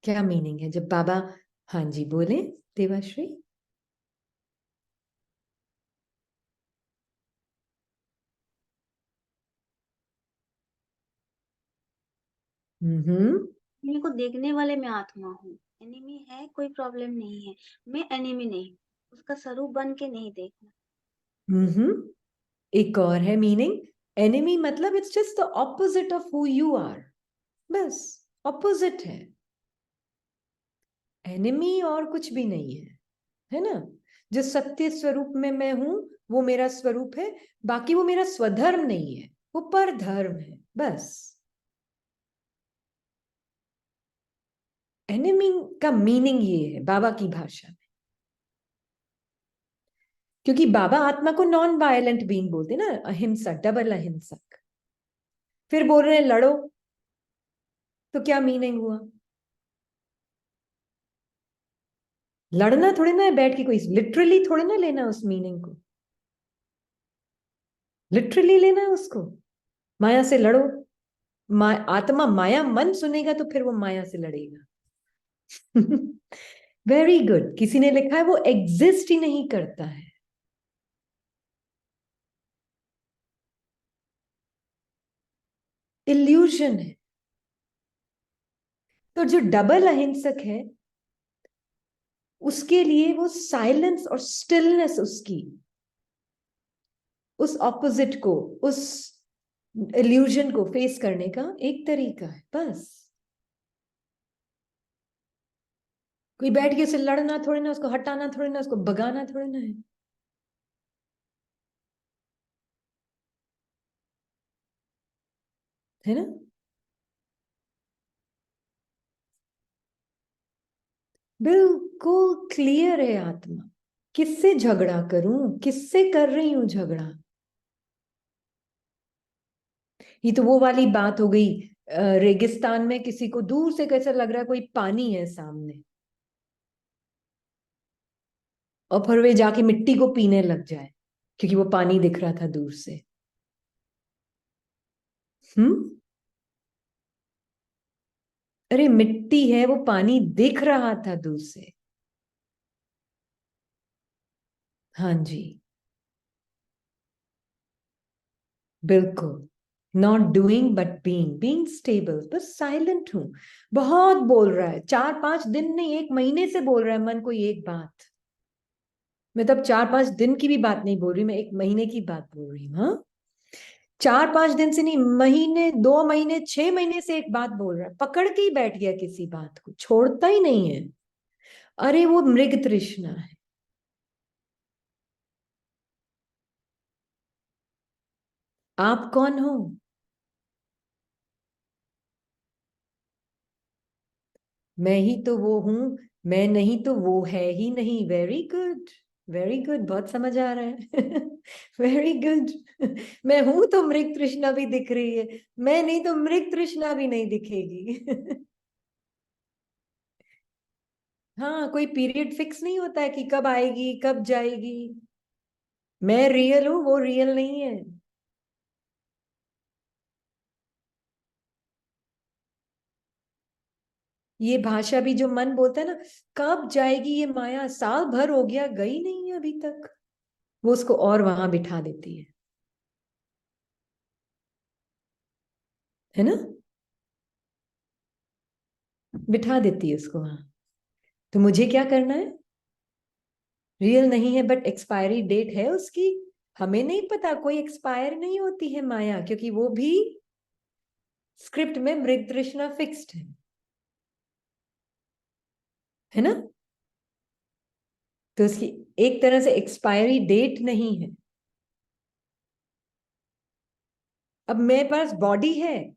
क्या मीनिंग है जब बाबा, हाँ जी बोले देवाश्री। हम्म। एनिमी को देखने वाले मैं आत्मा हूँ। एनिमी है कोई प्रॉब्लम नहीं है, मैं एनिमी नहीं हूँ। उसका स्वरूप बन के नहीं देखना। हम्म। एक और है मीनिंग। एनिमी मतलब it's just the opposite of who you are. बस ऑपोजिट है। एनिमी और कुछ भी नहीं है ना? जो सत्य स्वरूप में मैं हूं वो मेरा स्वरूप है। बाकी वो मेरा स्वधर्म नहीं है, वो परधर्म है बस। एनिमी का मीनिंग ये है बाबा की भाषा में। क्योंकि बाबा आत्मा को नॉन वायलेंट बीइंग बोलते ना, अहिंसक, डबल अहिंसक। फिर बोल रहे हैं लड़ो, तो क्या मीनिंग हुआ? लड़ना थोड़ी ना है बैठ के, कोई लिटरली थोड़ी ना लेना उस मीनिंग को। लिटरली लेना है उसको। माया से लड़ो। आत्मा माया मन सुनेगा तो फिर वो माया से लड़ेगा वेरी गुड, किसी ने लिखा है वो एग्जिस्ट ही नहीं करता है। इल्यूजन है। तो जो डबल अहिंसक है उसके लिए वो साइलेंस और स्टिलनेस, उसकी उस ऑपोजिट को, उस इल्यूजन को फेस करने का एक तरीका है बस। कोई बैठ के उसे लड़ना थोड़ी ना, उसको हटाना थोड़ी ना, उसको भगाना थोड़ी ना है ना? बिल्कुल क्लियर है आत्मा। किससे झगड़ा करूं, किससे कर रही हूं झगड़ा? ये तो वो वाली बात हो गई। रेगिस्तान में किसी को दूर से कैसा लग रहा है कोई पानी है सामने, और फिर वे जाके मिट्टी को पीने लग जाए क्योंकि वो पानी दिख रहा था दूर से। हम्म। अरे मिट्टी है, वो पानी दिख रहा था दूर से। हाँ जी, बिल्कुल। Not doing but being, being stable, बस साइलेंट हूं। बहुत बोल रहा है, 4-5 दिन नहीं, 1 महीने से बोल रहा है मन को एक बात। मैं तब 4-5 दिन की भी बात नहीं बोल रही, मैं 1 महीने की बात बोल रही हूँ। हाँ, 4-5 दिन से नहीं, महीने, 2 महीने, 6 महीने से एक बात बोल रहा है, पकड़ के ही बैठ गया किसी बात को, छोड़ता ही नहीं है। अरे वो मृग तृष्णा है। आप कौन हो? मैं ही तो वो हूं, मैं नहीं तो वो है ही नहीं। वेरी गुड, वेरी गुड, बहुत समझ आ रहा है। Very good. मैं हूं तो मृग तृष्णा भी दिख रही है, मैं नहीं तो मृग तृष्णा भी नहीं दिखेगी। हाँ, कोई पीरियड फिक्स नहीं होता है कि कब आएगी कब जाएगी। मैं रियल हूं, वो रियल नहीं है। ये भाषा भी जो मन बोलता है ना, कब जाएगी ये माया, साल भर हो गया गई नहीं है अभी तक, वो उसको और वहां बिठा देती है ना, बिठा देती है उसको वहां। तो मुझे क्या करना है? रियल नहीं है बट एक्सपायरी डेट है उसकी। हमें नहीं पता, कोई एक्सपायर नहीं होती है माया, क्योंकि वो भी स्क्रिप्ट में मृग तृष्णा फिक्स्ड है ना। तो उसकी एक तरह से एक्सपायरी डेट नहीं है। अब मेरे पास बॉडी है,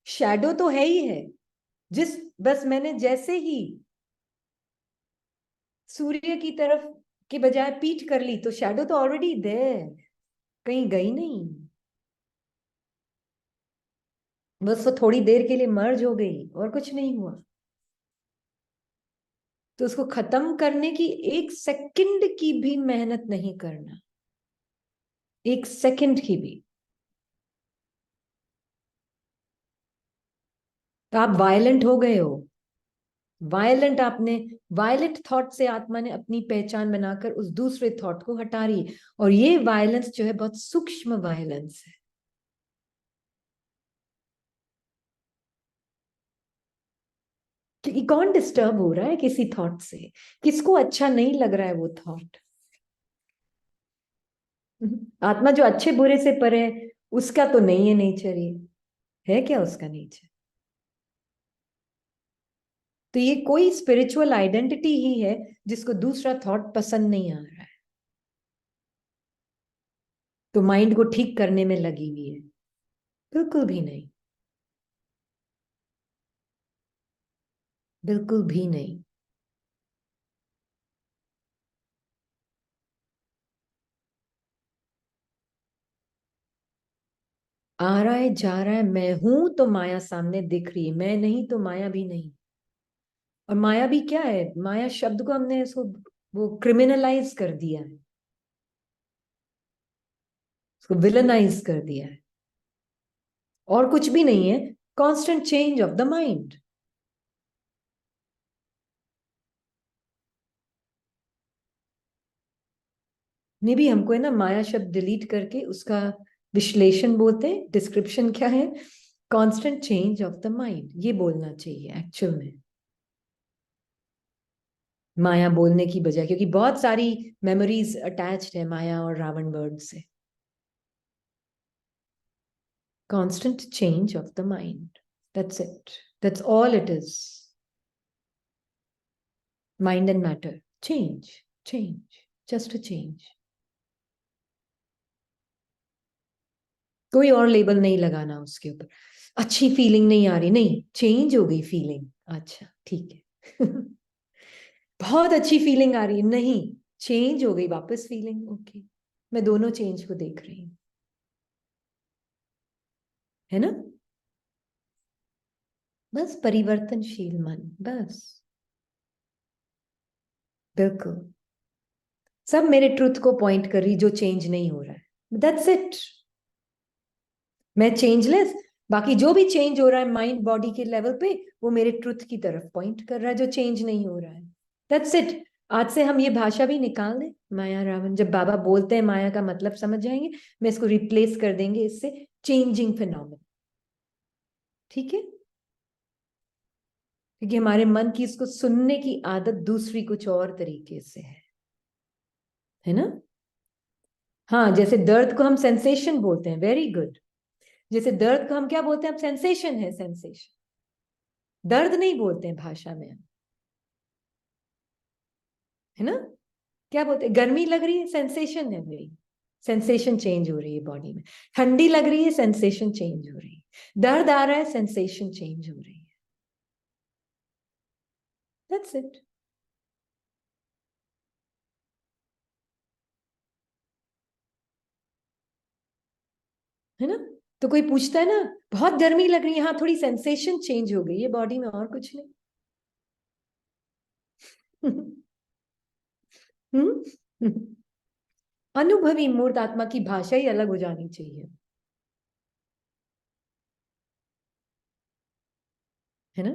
शैडो तो है ही है। जिस बस मैंने जैसे ही सूर्य की तरफ के बजाय पीठ कर ली, तो शैडो तो ऑलरेडी देयर, कहीं गई नहीं। बस वो थोड़ी देर के लिए मर्ज हो गई और कुछ नहीं हुआ। तो उसको खत्म करने की 1 सेकंड की भी मेहनत नहीं करना, 1 सेकंड की भी। तो आप वायलेंट हो गए हो, वायलेंट आपने, वायलेंट थॉट से आत्मा ने अपनी पहचान बनाकर उस दूसरे थॉट को हटा रही है। और ये वायलेंस जो है बहुत सूक्ष्म वायलेंस है। कि कौन डिस्टर्ब हो रहा है किसी थॉट से? किसको अच्छा नहीं लग रहा है वो थॉट? आत्मा जो अच्छे बुरे से परे है, उसका तो नहीं है नेचर ये। है क्या उसका नेचर? तो ये कोई स्पिरिचुअल आइडेंटिटी ही है जिसको दूसरा थॉट पसंद नहीं आ रहा है, तो माइंड को ठीक करने में लगी हुई है। बिल्कुल भी नहीं, बिल्कुल भी नहीं। आ रहा है जा रहा है, मैं हूं तो माया सामने दिख रही है, मैं नहीं तो माया भी नहीं। और माया भी क्या है? माया शब्द को हमने इसको वो क्रिमिनलाइज कर दिया है, उसको विलनाइज कर दिया है। और कुछ भी नहीं है, constant change of the mind. ने भी हमको है ना माया शब्द डिलीट करके उसका विश्लेषण बोलते हैं, डिस्क्रिप्शन क्या है? Constant change of the mind, ये बोलना चाहिए एक्चुअल में, माया बोलने की बजाय, क्योंकि बहुत सारी मेमोरीज अटैच्ड है माया और रावण वर्ड से। Constant change of the mind, that's it, that's all it is. Mind and matter change, change, just a change. कोई और लेबल नहीं लगाना उसके ऊपर। अच्छी फीलिंग नहीं आ रही, नहीं, चेंज हो गई फीलिंग, अच्छा ठीक है। बहुत अच्छी फीलिंग आ रही है, नहीं, चेंज हो गई वापस फीलिंग, ओके। मैं दोनों चेंज को देख रही हूँ, है ना। बस परिवर्तनशील मन, बस, बिल्कुल। सब मेरे ट्रुथ को पॉइंट कर रही जो चेंज नहीं हो रहा है, दैट्स इट। मैं चेंजलेस, बाकी जो भी चेंज हो रहा है माइंड बॉडी के लेवल पे, वो मेरे ट्रुथ की तरफ पॉइंट कर रहा है जो चेंज नहीं हो रहा है, दैट्स इट। आज से हम ये भाषा भी निकाल दें, माया रावण, जब बाबा बोलते हैं माया का मतलब समझ जाएंगे, मैं इसको रिप्लेस कर देंगे इससे चेंजिंग फिनोमेना, ठीक है। क्योंकि हमारे मन की इसको सुनने की आदत दूसरी कुछ और तरीके से है ना। हाँ, जैसे दर्द को हम सेंसेशन बोलते हैं, वेरी गुड। जैसे दर्द को हम क्या बोलते हैं? अब सेंसेशन है, सेंसेशन, दर्द नहीं बोलते हैं भाषा में हम, है ना? क्या बोलते हैं? गर्मी लग रही है, सेंसेशन है भाई, सेंसेशन चेंज हो रही है बॉडी में। ठंडी लग रही है, सेंसेशन चेंज हो रही है। दर्द आ रहा है, सेंसेशन चेंज हो रही है। That's it. है ना? तो कोई पूछता है ना, बहुत गर्मी लग रही है, हाँ थोड़ी सेंसेशन चेंज हो गई है बॉडी में, और कुछ नहीं। हम्म। अनुभवी मूर्त आत्मा की भाषा ही अलग हो जानी चाहिए, है ना?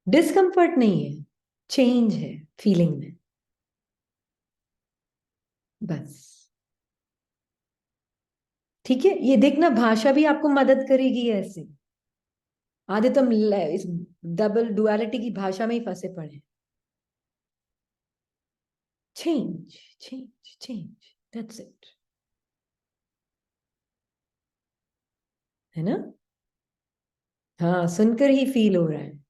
डिस्कम्फर्ट नहीं है, चेंज है फीलिंग में, बस। ठीक है, ये देखना, भाषा भी आपको मदद करेगी ऐसे। आधे तो हम इस डबल डुअलिटी की भाषा में ही फंसे पड़े हैं। Change, change, change, that's it. है ना? हाँ, सुनकर ही फील हो रहा है।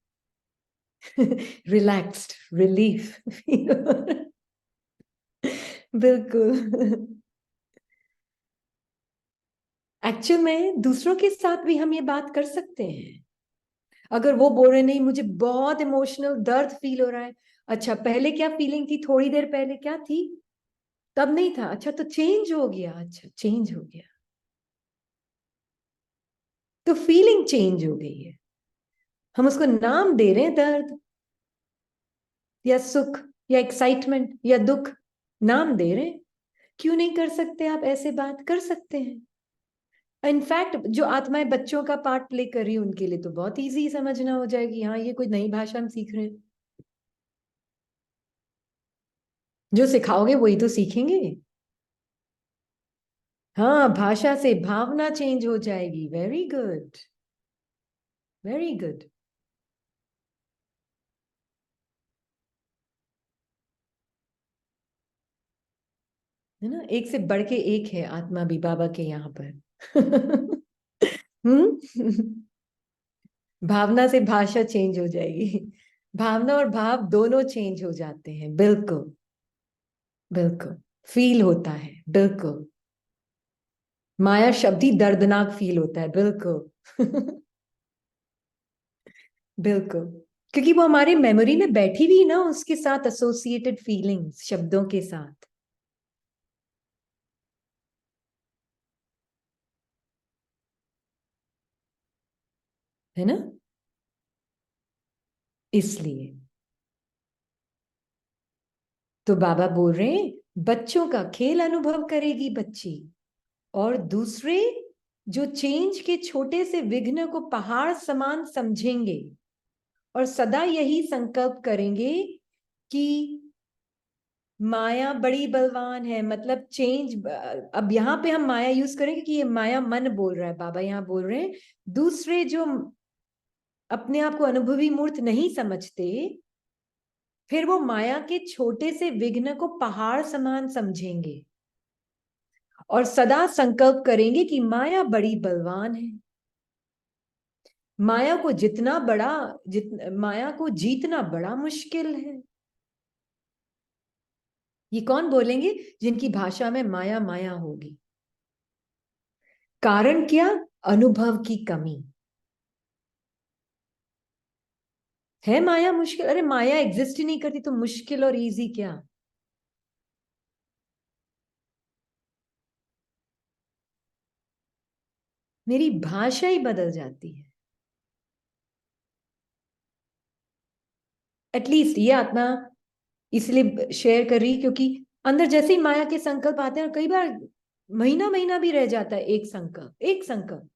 रिलैक्स्ड, रिलीफ फील हो रहा है। बिल्कुल। एक्चुअल में दूसरों के साथ भी हम ये बात कर सकते हैं। अगर वो बोल रहे नहीं मुझे बहुत इमोशनल दर्द फील हो रहा है, अच्छा पहले क्या फीलिंग थी, थोड़ी देर पहले क्या थी? तब नहीं था, अच्छा तो चेंज हो गया, अच्छा चेंज हो गया, तो फीलिंग चेंज हो गई है। हम उसको नाम दे रहे हैं, दर्द या सुख या एक्साइटमेंट या दुख, नाम दे रहे हैं। क्यों नहीं कर सकते आप ऐसे? बात कर सकते हैं। इनफैक्ट जो आत्माएं बच्चों का पार्ट प्ले कर रही है उनके लिए तो बहुत इजी समझना हो जाएगी, हाँ ये कोई नई भाषा हम सीख रहे हैं। जो सिखाओगे वही तो सीखेंगे। हाँ, भाषा से भावना चेंज हो जाएगी। Very good, very good. है ना? एक से बढ़ के एक है आत्मा भी बाबा के यहाँ पर। हम्म। भावना से भाषा चेंज हो जाएगी, भावना और भाव दोनों चेंज हो जाते हैं, बिल्कुल, बिल्कुल। फील होता है, बिल्कुल। माया शब्द ही दर्दनाक फील होता है, बिल्कुल। बिल्कुल, क्योंकि वो हमारे मेमोरी में बैठी हुई ना, उसके साथ एसोसिएटेड फीलिंग्स शब्दों के साथ। है ना? इसलिए तो बाबा बोल रहे हैं बच्चों का खेल अनुभव करेगी बच्ची, और दूसरे जो चेंज के छोटे से विघ्न को पहाड़ समान समझेंगे और सदा यही संकल्प करेंगे कि माया बड़ी बलवान है। मतलब चेंज, अब यहाँ पे हम माया यूज करेंगे कि ये माया मन बोल रहा है, बाबा यहाँ बोल रहे हैं दूसरे जो अपने आप को अनुभवी मूर्त नहीं समझते, फिर वो माया के छोटे से विघ्न को पहाड़ समान समझेंगे और सदा संकल्प करेंगे कि माया बड़ी बलवान है। माया को जितना बड़ा, माया को जीतना बड़ा मुश्किल है। ये कौन बोलेंगे? जिनकी भाषा में माया माया होगी। कारण क्या? अनुभव की कमी है। माया मुश्किल, अरे माया एग्जिस्ट ही नहीं करती तो मुश्किल और इजी क्या? मेरी भाषा ही बदल जाती है। एटलीस्ट ये आत्मा इसलिए शेयर कर रही क्योंकि अंदर जैसे ही माया के संकल्प आते हैं, और कई बार महीना महीना भी रह जाता है एक संकल्प, एक संकल्प,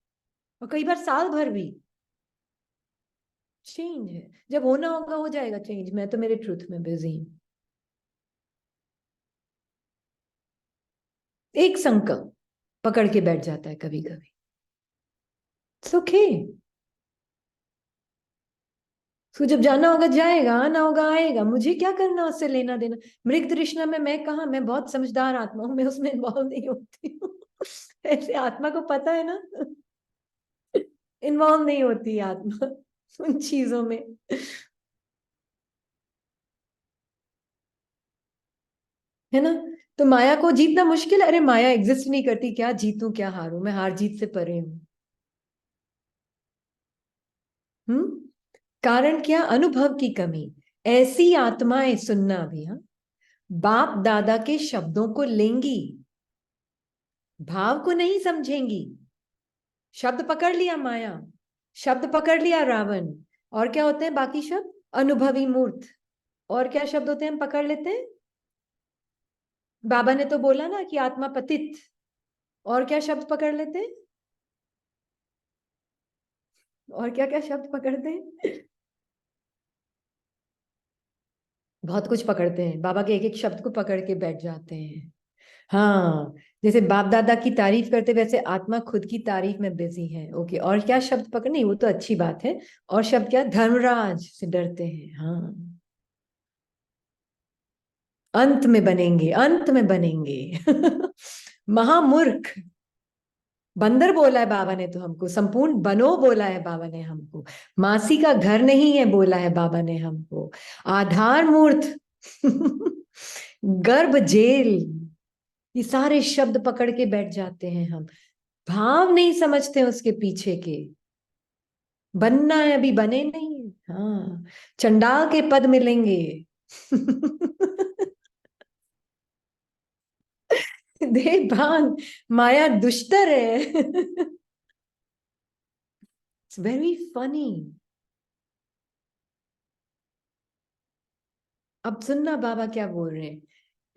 और कई बार साल भर भी। चेंज है, जब होना होगा हो जाएगा चेंज, मैं तो मेरे ट्रूथ में बिजी हूं। एक संकल्प पकड़ के बैठ जाता है कभी कभी। इट्स ओके, उसको जब जाना होगा जाएगा, आना होगा आएगा, मुझे क्या करना उससे लेना देना। मृग तृष्णा में मैं कहा, मैं बहुत समझदार आत्मा हूं, मैं उसमें इन्वॉल्व नहीं होती हूँ। ऐसे आत्मा को पता है ना, इन्वॉल्व नहीं होती है आत्मा उन चीजों में। है ना। तो माया को जीतना मुश्किल है। अरे माया एग्जिस्ट नहीं करती, क्या जीतूं क्या हारूं, मैं हार जीत से परे हूं। हम्म। कारण क्या? अनुभव की कमी। ऐसी आत्माएं, सुनना अभी, हाँ, बाप दादा के शब्दों को लेंगी, भाव को नहीं समझेंगी। शब्द पकड़ लिया माया, शब्द पकड़ लिया रावण। और क्या होते हैं बाकी शब्द? अनुभवी मूर्त। और क्या शब्द होते हैं हम पकड़ लेते हैं? बाबा ने तो बोला ना कि आत्मा पतित। और क्या शब्द पकड़ लेते हैं? और क्या क्या शब्द पकड़ते हैं? बहुत कुछ पकड़ते हैं, बाबा के एक एक शब्द को पकड़ के बैठ जाते हैं। हाँ, जैसे बाप दादा की तारीफ करते वैसे आत्मा खुद की तारीफ में बिजी है। ओके, और क्या शब्द पकड़? नहीं, वो तो अच्छी बात है। और शब्द क्या? धर्मराज से डरते हैं। हाँ, अंत में बनेंगे, अंत में बनेंगे। महामूर्ख। बंदर बोला है बाबा ने तो हमको, संपूर्ण बनो बोला है बाबा ने हमको। मासी का घर नहीं है बोला है बाबा ने हमको। आधार मूर्त। गर्भ जेल। ये सारे शब्द पकड़ के बैठ जाते हैं हम। भाव नहीं समझते उसके पीछे के। बनना है, अभी बने नहीं है। हाँ, चंडाल के पद मिलेंगे। देख भान, माया दुष्टर है। It's very funny. अब सुनना बाबा क्या बोल रहे हैं।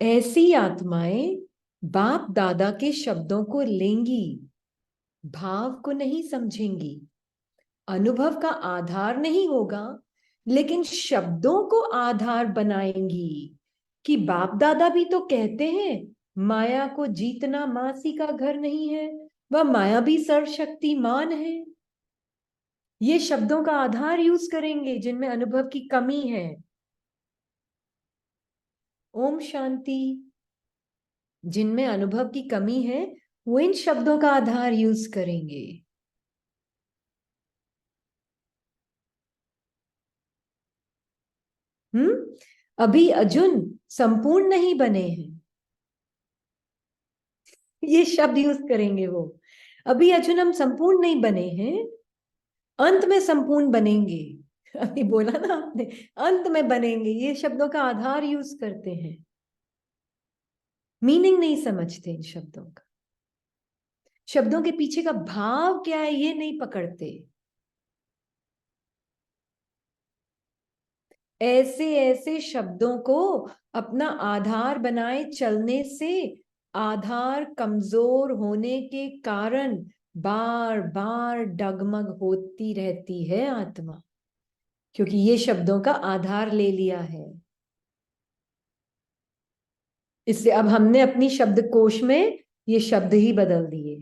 ऐसी आत्माएं बाप दादा के शब्दों को लेंगी, भाव को नहीं समझेंगी, अनुभव का आधार नहीं होगा, लेकिन शब्दों को आधार बनाएंगी। कि बाप दादा भी तो कहते हैं माया को जीतना मासी का घर नहीं है, वह माया भी सर्वशक्तिमान है। ये शब्दों का आधार यूज करेंगे जिनमें अनुभव की कमी है। ओम शांति। जिनमें अनुभव की कमी है वो इन शब्दों का आधार यूज करेंगे। अभी अर्जुन संपूर्ण नहीं बने हैं, ये शब्द यूज करेंगे वो। अभी अर्जुन हम संपूर्ण नहीं बने हैं, अंत में संपूर्ण बनेंगे। अभी बोला ना आपने, अंत में बनेंगे, ये शब्दों का आधार यूज करते हैं। मीनिंग नहीं समझते इन शब्दों का, शब्दों के पीछे का भाव क्या है ये नहीं पकड़ते। ऐसे ऐसे शब्दों को अपना आधार बनाए चलने से आधार कमजोर होने के कारण बार बार डगमग होती रहती है आत्मा, क्योंकि ये शब्दों का आधार ले लिया है। इससे अब हमने अपनी शब्दकोश में ये शब्द ही बदल दिए,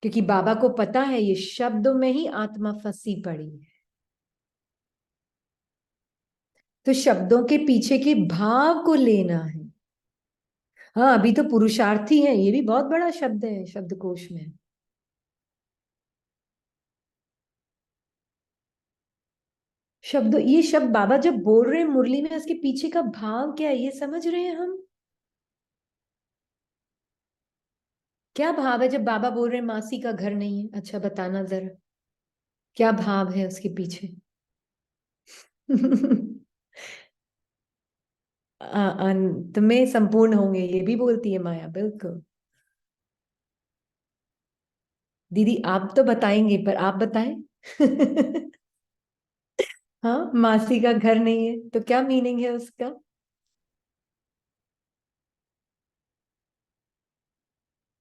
क्योंकि बाबा को पता है ये शब्दों में ही आत्मा फंसी पड़ी है। तो शब्दों के पीछे के भाव को लेना है। हाँ, अभी तो पुरुषार्थी है, ये भी बहुत बड़ा शब्द है शब्दकोश में। शब्द, ये शब्द बाबा जब बोल रहे हैं मुरली में, उसके पीछे का भाव क्या है ये समझ रहे हैं हम? क्या भाव है जब बाबा बोल रहे हैं मासी का घर नहीं है? अच्छा बताना जरा, क्या भाव है उसके पीछे? अंत में संपूर्ण होंगे, ये भी बोलती है माया, बिल्कुल। दीदी आप तो बताएंगे, पर आप बताएं। हाँ, मासी का घर नहीं है तो क्या मीनिंग है उसका?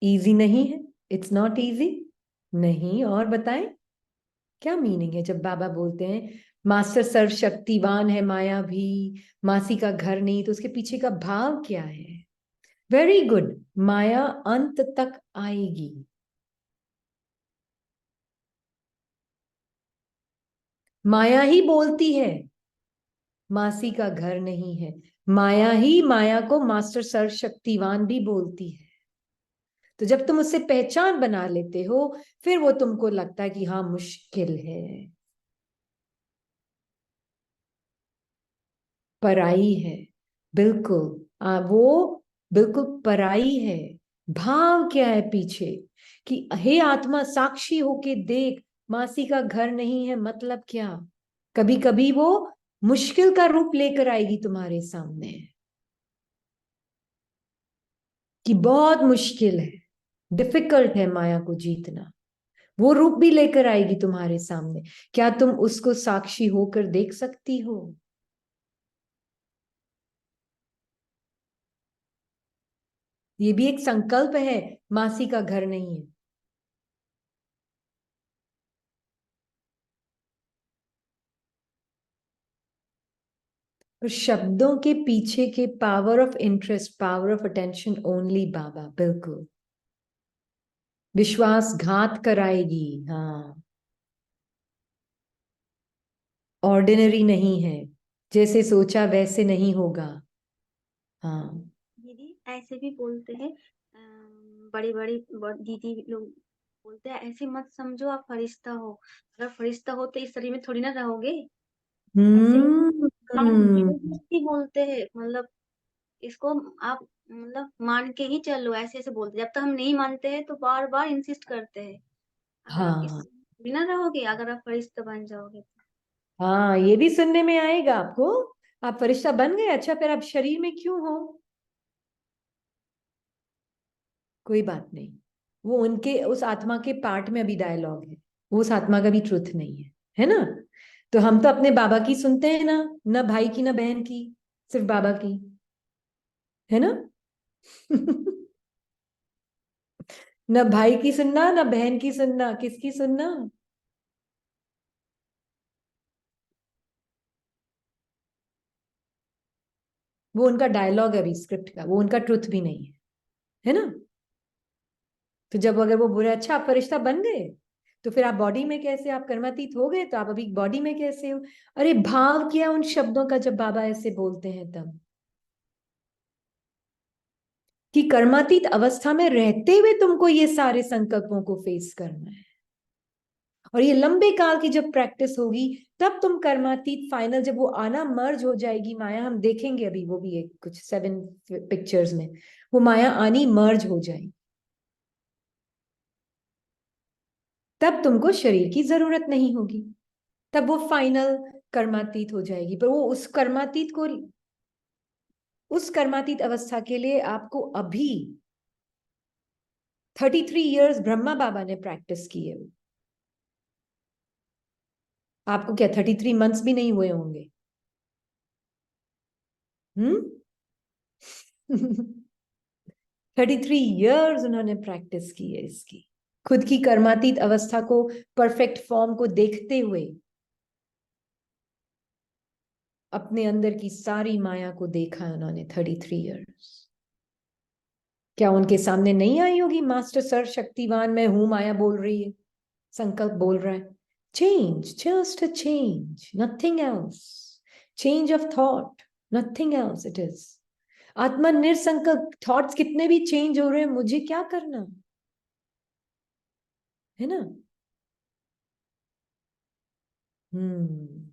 इजी नहीं है, इट्स नॉट इजी। नहीं, और बताएं क्या मीनिंग है जब बाबा बोलते हैं मास्टर सर्वशक्तिवान है माया भी, मासी का घर नहीं, तो उसके पीछे का भाव क्या है? Very good. माया अंत तक आएगी। माया ही बोलती है मासी का घर नहीं है, माया ही माया को मास्टर सर्वशक्तिवान भी बोलती है। तो जब तुम उससे पहचान बना लेते हो, फिर वो तुमको लगता है कि हाँ मुश्किल है, पराई है। बिल्कुल वो बिल्कुल पराई है। भाव क्या है पीछे कि हे आत्मा साक्षी होके देख, मासी का घर नहीं है, मतलब क्या? कभी कभी वो मुश्किल का रूप लेकर आएगी तुम्हारे सामने कि बहुत मुश्किल है, डिफिकल्ट है माया को जीतना। वो रूप भी लेकर आएगी तुम्हारे सामने। क्या तुम उसको साक्षी होकर देख सकती हो? ये भी एक संकल्प है, मासी का घर नहीं है। पर शब्दों के पीछे के power of interest, power of attention only बाबा, बिल्कुल विश्वासघात कराएगी। हाँ, ऑर्डिनरी नहीं है, जैसे सोचा वैसे नहीं होगा। हाँ। दीदी ऐसे भी बोलते हैं, बड़ी बड़ी दीदी लोग बोलते हैं ऐसे मत समझो आप फरिश्ता हो, अगर फरिश्ता हो तो इस शरीर में थोड़ी ना रहोगे। ऐसे और हम्म। जबरदस्ती बोलते हैं, मतलब इसको आप मतलब मान के ही चलो, ऐसे ऐसे बोलते हैं। जब तक हम नहीं मानते हैं तो बार बार इंसिस्ट करते हैं, अगर आप इस हाँ बिना रहोगे, अगर आप फरिश्ता बन जाओगे तो। हाँ, ये भी सुनने में आएगा आपको। आप फरिश्ता बन गए, अच्छा फिर आप शरीर में क्यों हो? कोई बात नहीं, वो उनके उस आत्मा के पार्ट में अभी डायलॉग है, वो उस आत्मा का भी ट्रुथ नहीं है ना? तो हम तो अपने बाबा की सुनते हैं ना, ना भाई की ना बहन की, सिर्फ बाबा की, है ना? ना भाई की सुनना, ना बहन की सुनना, किसकी सुनना? वो उनका डायलॉग है अभी स्क्रिप्ट का, वो उनका ट्रुथ भी नहीं है ना? तो जब अगर वो बोले अच्छा आप फरिश्ता बन गए, तो फिर आप बॉडी में कैसे? आप कर्मातीत हो गए तो आप अभी बॉडी में कैसे हो? अरे भाव क्या उन शब्दों का जब बाबा ऐसे बोलते हैं तब, कि कर्मातीत अवस्था में रहते हुए तुमको ये सारे संकल्पों को फेस करना है। और ये लंबे काल की जब प्रैक्टिस होगी, तब तुम कर्मातीत फाइनल जब वो आना मर्ज हो जाएगी माया, हम देखेंगे अभी वो भी एक कुछ 7 पिक्चर्स में, वो माया आनी मर्ज हो जाएगी, तब तुमको शरीर की जरूरत नहीं होगी, तब वो फाइनल कर्मातीत हो जाएगी। पर वो उस कर्मातीत अवस्था के लिए आपको अभी 33 इयर्स ब्रह्मा बाबा ने प्रैक्टिस की है। आपको क्या 33 मंथ्स भी नहीं हुए होंगे? हम्म। 33 इयर्स उन्होंने प्रैक्टिस की है इसकी, खुद की कर्मातीत अवस्था को, परफेक्ट फॉर्म को देखते हुए, अपने अंदर की सारी माया को देखा है उन्होंने 33 इयर्स। क्या उनके सामने नहीं आई होगी मास्टर सर्वशक्तिवान मैं हूं माया बोल रही है, संकल्प बोल रहा है, change, just a change, nothing else, change of thought, nothing else it is. आत्मा निरसंकल्प, थॉट्स कितने भी चेंज हो रहे हैं, मुझे क्या करना, है ना? हम्म।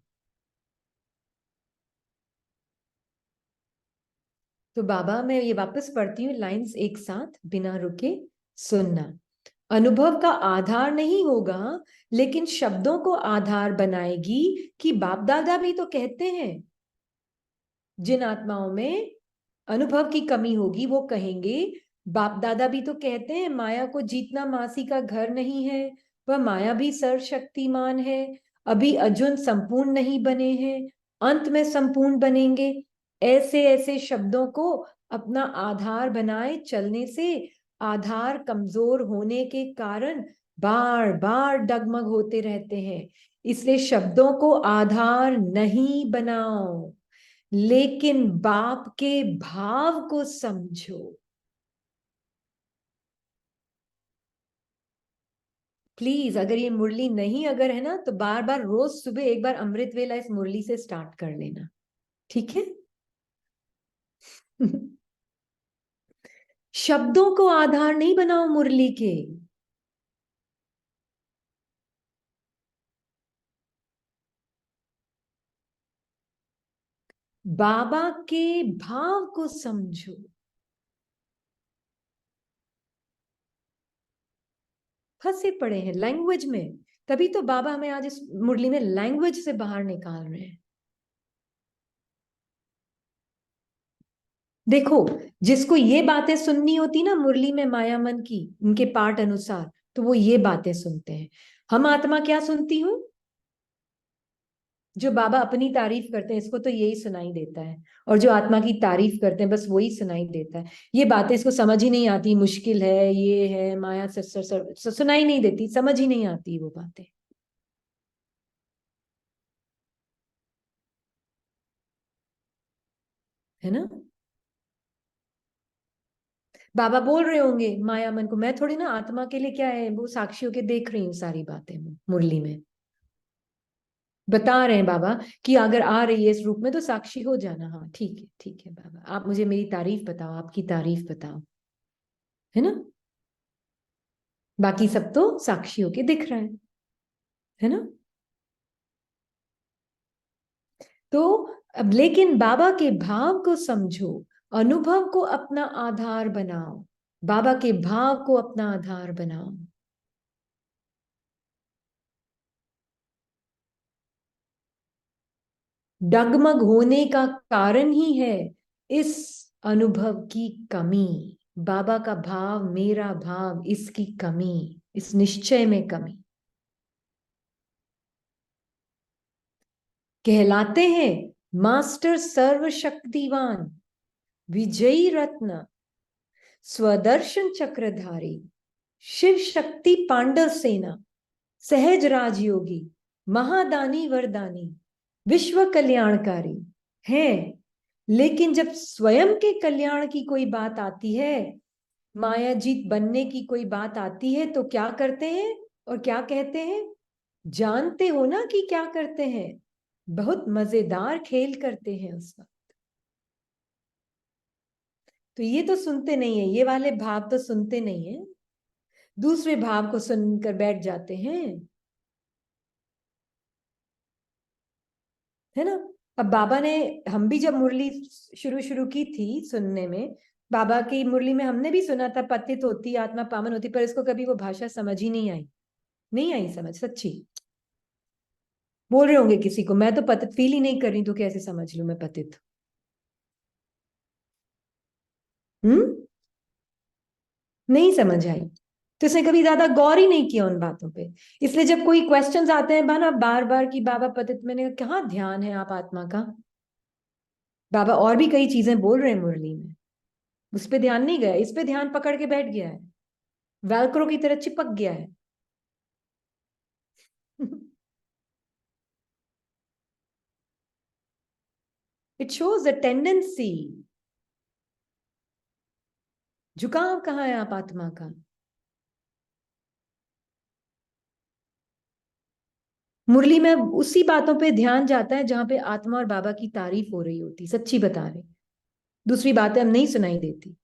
तो बाबा मैं ये वापस पढ़ती हूँ लाइंस एक साथ बिना रुके सुनना। अनुभव का आधार नहीं होगा, लेकिन शब्दों को आधार बनाएगी। कि बाप दादा भी तो कहते हैं, जिन आत्माओं में अनुभव की कमी होगी वो कहेंगे, बाप दादा भी तो कहते हैं माया को जीतना मासी का घर नहीं है, वह माया भी सर्वशक्तिमान है, अभी अर्जुन संपूर्ण नहीं बने हैं, अंत में संपूर्ण बनेंगे। ऐसे ऐसे शब्दों को अपना आधार बनाए चलने से आधार कमजोर होने के कारण बार बार डगमग होते रहते हैं। इसलिए शब्दों को आधार नहीं बनाओ, लेकिन बाप के भाव को समझो। प्लीज, अगर ये मुरली नहीं अगर है ना, तो बार बार रोज सुबह एक बार अमृत वेला इस मुरली से स्टार्ट कर लेना, ठीक है? शब्दों को आधार नहीं बनाओ मुरली के। बाबा के भाव को समझो। फंसे पड़े हैं लैंग्वेज में, तभी तो बाबा हमें आज इस मुरली में लैंग्वेज से बाहर निकाल रहे हैं। देखो, जिसको ये बातें सुननी होती ना मुरली में माया मन की, उनके पाठ अनुसार, तो वो ये बातें सुनते हैं। हम आत्मा क्या सुनती हूँ? जो बाबा अपनी तारीफ करते हैं इसको तो यही सुनाई देता है, और जो आत्मा की तारीफ करते हैं बस वही सुनाई देता है। ये बातें इसको समझ ही नहीं आती, मुश्किल है, ये है माया, सुनाई नहीं देती, समझ ही नहीं आती वो बातें, है ना? बाबा बोल रहे होंगे माया मन को, मैं थोड़ी ना आत्मा के लिए क्या है वो साक्षियों के देख रही हूँ सारी बातें मुरली में बता रहे हैं बाबा कि अगर आ रही है इस रूप में तो साक्षी हो जाना। हाँ ठीक है बाबा, आप मुझे मेरी तारीफ बताओ, आपकी तारीफ बताओ, है ना? बाकी सब तो साक्षी होके दिख रहा है ना? तो अब लेकिन बाबा के भाव को समझो, अनुभव को अपना आधार बनाओ, बाबा के भाव को अपना आधार बनाओ। डगमग होने का कारण ही है इस अनुभव की कमी, बाबा का भाव, मेरा भाव, इसकी कमी, इस निश्चय में कमी। कहलाते हैं मास्टर सर्वशक्तिवान, विजयी रत्न, स्वदर्शन चक्रधारी, शिव शक्ति पांडव सेना, सहज राजयोगी, महादानी वरदानी, विश्व कल्याणकारी हैं। लेकिन जब स्वयं के कल्याण की कोई बात आती है, मायाजीत बनने की कोई बात आती है, तो क्या करते हैं और क्या कहते हैं? जानते हो ना कि क्या करते हैं? बहुत मजेदार खेल करते हैं उस वक्त। तो ये तो सुनते नहीं है, ये वाले भाव तो सुनते नहीं है, दूसरे भाव को सुनकर बैठ जाते हैं, है ना? अब बाबा ने, हम भी जब मुरली शुरू शुरू की थी सुनने में, बाबा की मुरली में हमने भी सुना था पतित होती आत्मा पावन होती, पर इसको कभी वो भाषा समझ ही नहीं आई, नहीं आई समझ, सच्ची। बोल रहे होंगे किसी को मैं तो पतित फील ही नहीं कर रही, तो कैसे समझ लूं मैं पतित? हम्म, नहीं समझ आई, तो इसने कभी ज्यादा गौर ही नहीं किया उन बातों पे। इसलिए जब कोई क्वेश्चंस आते हैं बाना बार बार कि बाबा पतित, मैंने कहा कहाँ ध्यान है आप आत्मा का? बाबा और भी कई चीजें बोल रहे हैं मुरली में, उस पे ध्यान नहीं गया, इस पे ध्यान पकड़ के बैठ गया है, वेलक्रो की तरह चिपक गया है। It shows the tendency. झुकाव कहाँ है आप आत्मा का? मुरली में उसी बातों पे ध्यान जाता है जहां पे आत्मा और बाबा की तारीफ हो रही होती, सच्ची बता रहे, दूसरी बातें हम नहीं सुनाई देती।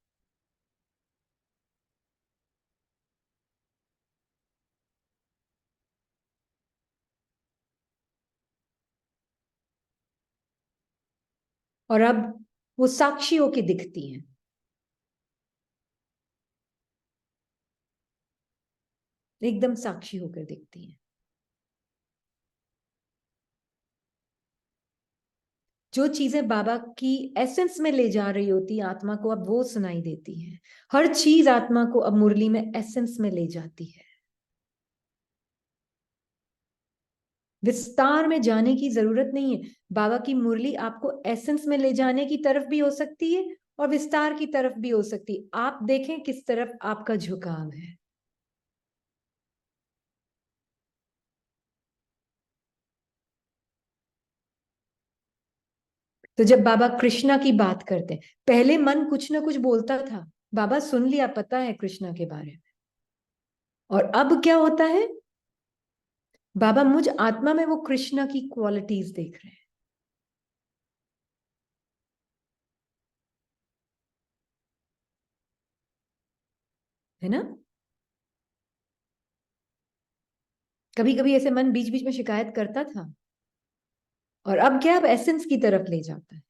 और अब वो साक्षी होके दिखती हैं, एकदम साक्षी होकर दिखती हैं। जो चीजें बाबा की एसेंस में ले जा रही होती आत्मा को, अब वो सुनाई देती है। हर चीज आत्मा को अब मुरली में एसेंस में ले जाती है। विस्तार में जाने की जरूरत नहीं है, बाबा की मुरली आपको एसेंस में ले जाने की तरफ भी हो सकती है और विस्तार की तरफ भी हो सकती है। आप देखें किस तरफ आपका झुकाव है। तो जब बाबा कृष्णा की बात करते हैं, पहले मन कुछ ना कुछ बोलता था, बाबा सुन लिया, पता है कृष्णा के बारे में, और अब क्या होता है? बाबा मुझ आत्मा में वो कृष्णा की क्वालिटीज देख रहे हैं, है ना। कभी कभी ऐसे मन बीच बीच में शिकायत करता था, और अब क्या, अब एसेंस की तरफ ले जाता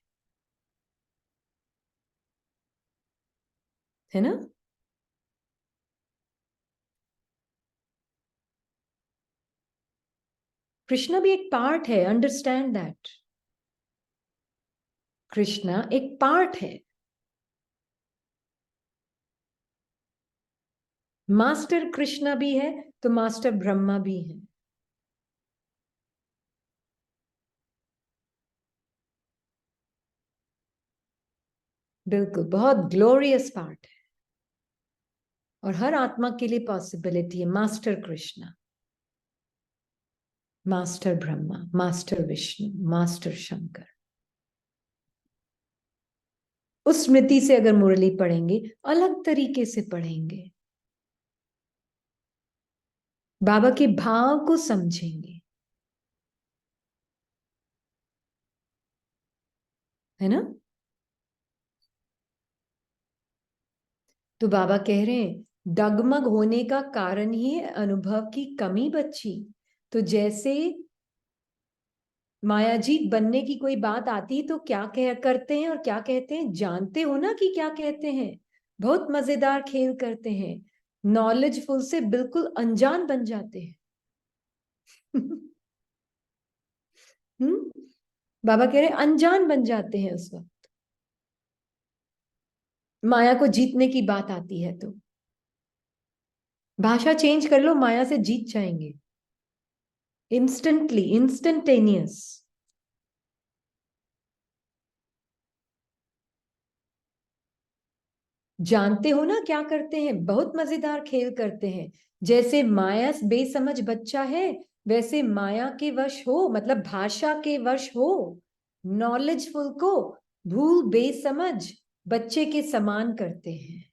है ना। कृष्णा भी एक पार्ट है, अंडरस्टैंड दैट। कृष्णा एक पार्ट है। मास्टर कृष्णा भी है तो मास्टर ब्रह्मा भी है। बिल्कुल, बहुत ग्लोरियस पार्ट है, और हर आत्मा के लिए पॉसिबिलिटी है। Master Krishna, master Brahma, master Vishnu, master Shankar. उस स्मृति से अगर मुरली पढ़ेंगे, अलग तरीके से पढ़ेंगे, बाबा के भाव को समझेंगे, है ना। तो बाबा कह रहे हैं डगमग होने का कारण ही है अनुभव की कमी बच्ची। तो जैसे मायाजीत बनने की कोई बात आती तो क्या कह करते हैं और क्या कहते हैं, जानते हो ना कि क्या कहते हैं। बहुत मजेदार खेल करते हैं, नॉलेजफुल से बिल्कुल अनजान बन जाते हैं। बाबा कह रहे अनजान बन जाते हैं उस वक्त, माया को जीतने की बात आती है तो। भाषा चेंज कर लो, माया से जीत जाएंगे, इंस्टेंटली, इंस्टेंटेनियस। जानते हो ना क्या करते हैं, बहुत मजेदार खेल करते हैं। जैसे माया बेसमझ बच्चा है, वैसे माया के वश हो, मतलब भाषा के वश हो, नॉलेजफुल को भूल बेसमझ बच्चे के समान करते हैं।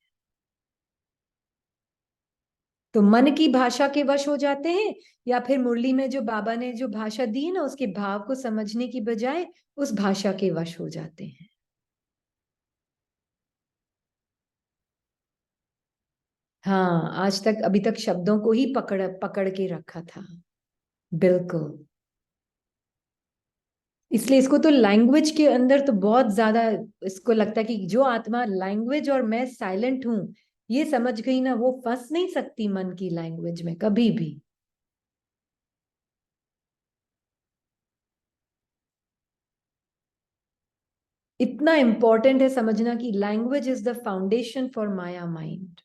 तो मन की भाषा के वश हो जाते हैं, या फिर मुरली में जो बाबा ने जो भाषा दी है ना, उसके भाव को समझने की बजाय उस भाषा के वश हो जाते हैं। हाँ, आज तक अभी तक शब्दों को ही पकड़ पकड़ के रखा था। बिल्कुल। इसलिए इसको तो लैंग्वेज के अंदर तो बहुत ज्यादा, इसको लगता है कि जो आत्मा लैंग्वेज और मैं साइलेंट हूं, ये समझ गई ना, वो फंस नहीं सकती मन की लैंग्वेज में कभी भी। इतना इंपॉर्टेंट है समझना कि language is the foundation for Maya mind.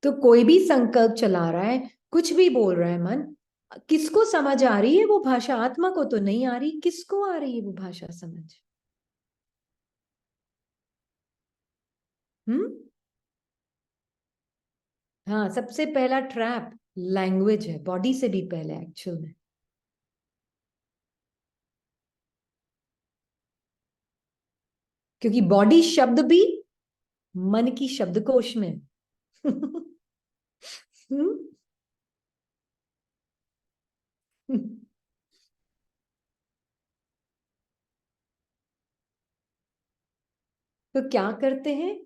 तो कोई भी संकल्प चला रहा है, कुछ भी बोल रहा है मन, किसको समझ आ रही है वो भाषा, आत्मा को तो नहीं आ रही, किसको आ रही है वो भाषा समझ। हम्म। हाँ, सबसे पहला ट्रैप लैंग्वेज है, बॉडी से भी पहले एक्चुअल में। क्योंकि बॉडी शब्द भी मन की शब्दकोश में। तो क्या करते हैं,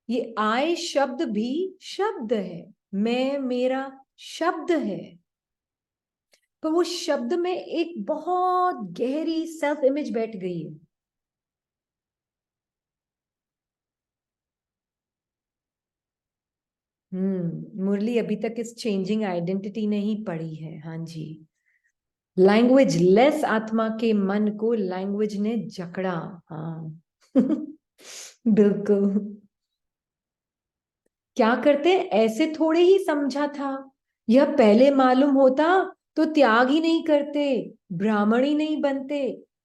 ये आए शब्द भी शब्द है, मैं मेरा शब्द है। तो वो शब्द में एक बहुत गहरी सेल्फ इमेज बैठ गई है। मुरली अभी तक इस चेंजिंग आइडेंटिटी नहीं पढ़ी है। हाँ जी। लैंग्वेज लेस आत्मा के मन को लैंग्वेज ने जकड़ा। हाँ। बिल्कुल। क्या करते, ऐसे थोड़े ही समझा था, यह पहले मालूम होता तो त्याग ही नहीं करते, ब्राह्मण ही नहीं बनते।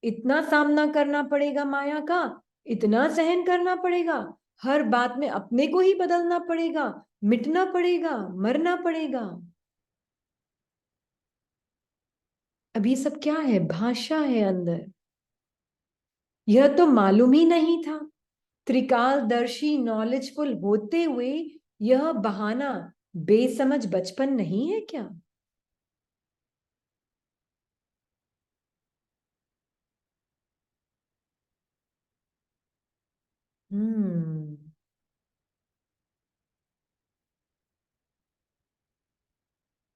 इतना सामना करना पड़ेगा माया का, इतना सहन करना पड़ेगा, हर बात में अपने को ही बदलना पड़ेगा, मिटना पड़ेगा, मरना पड़ेगा। अब ये सब क्या है, भाषा है अंदर, यह तो मालूम ही नहीं था। त्रिकालदर्शी नॉलेजफुल होते हुए यह बहाना बेसमझ बचपन नहीं है क्या? हम्म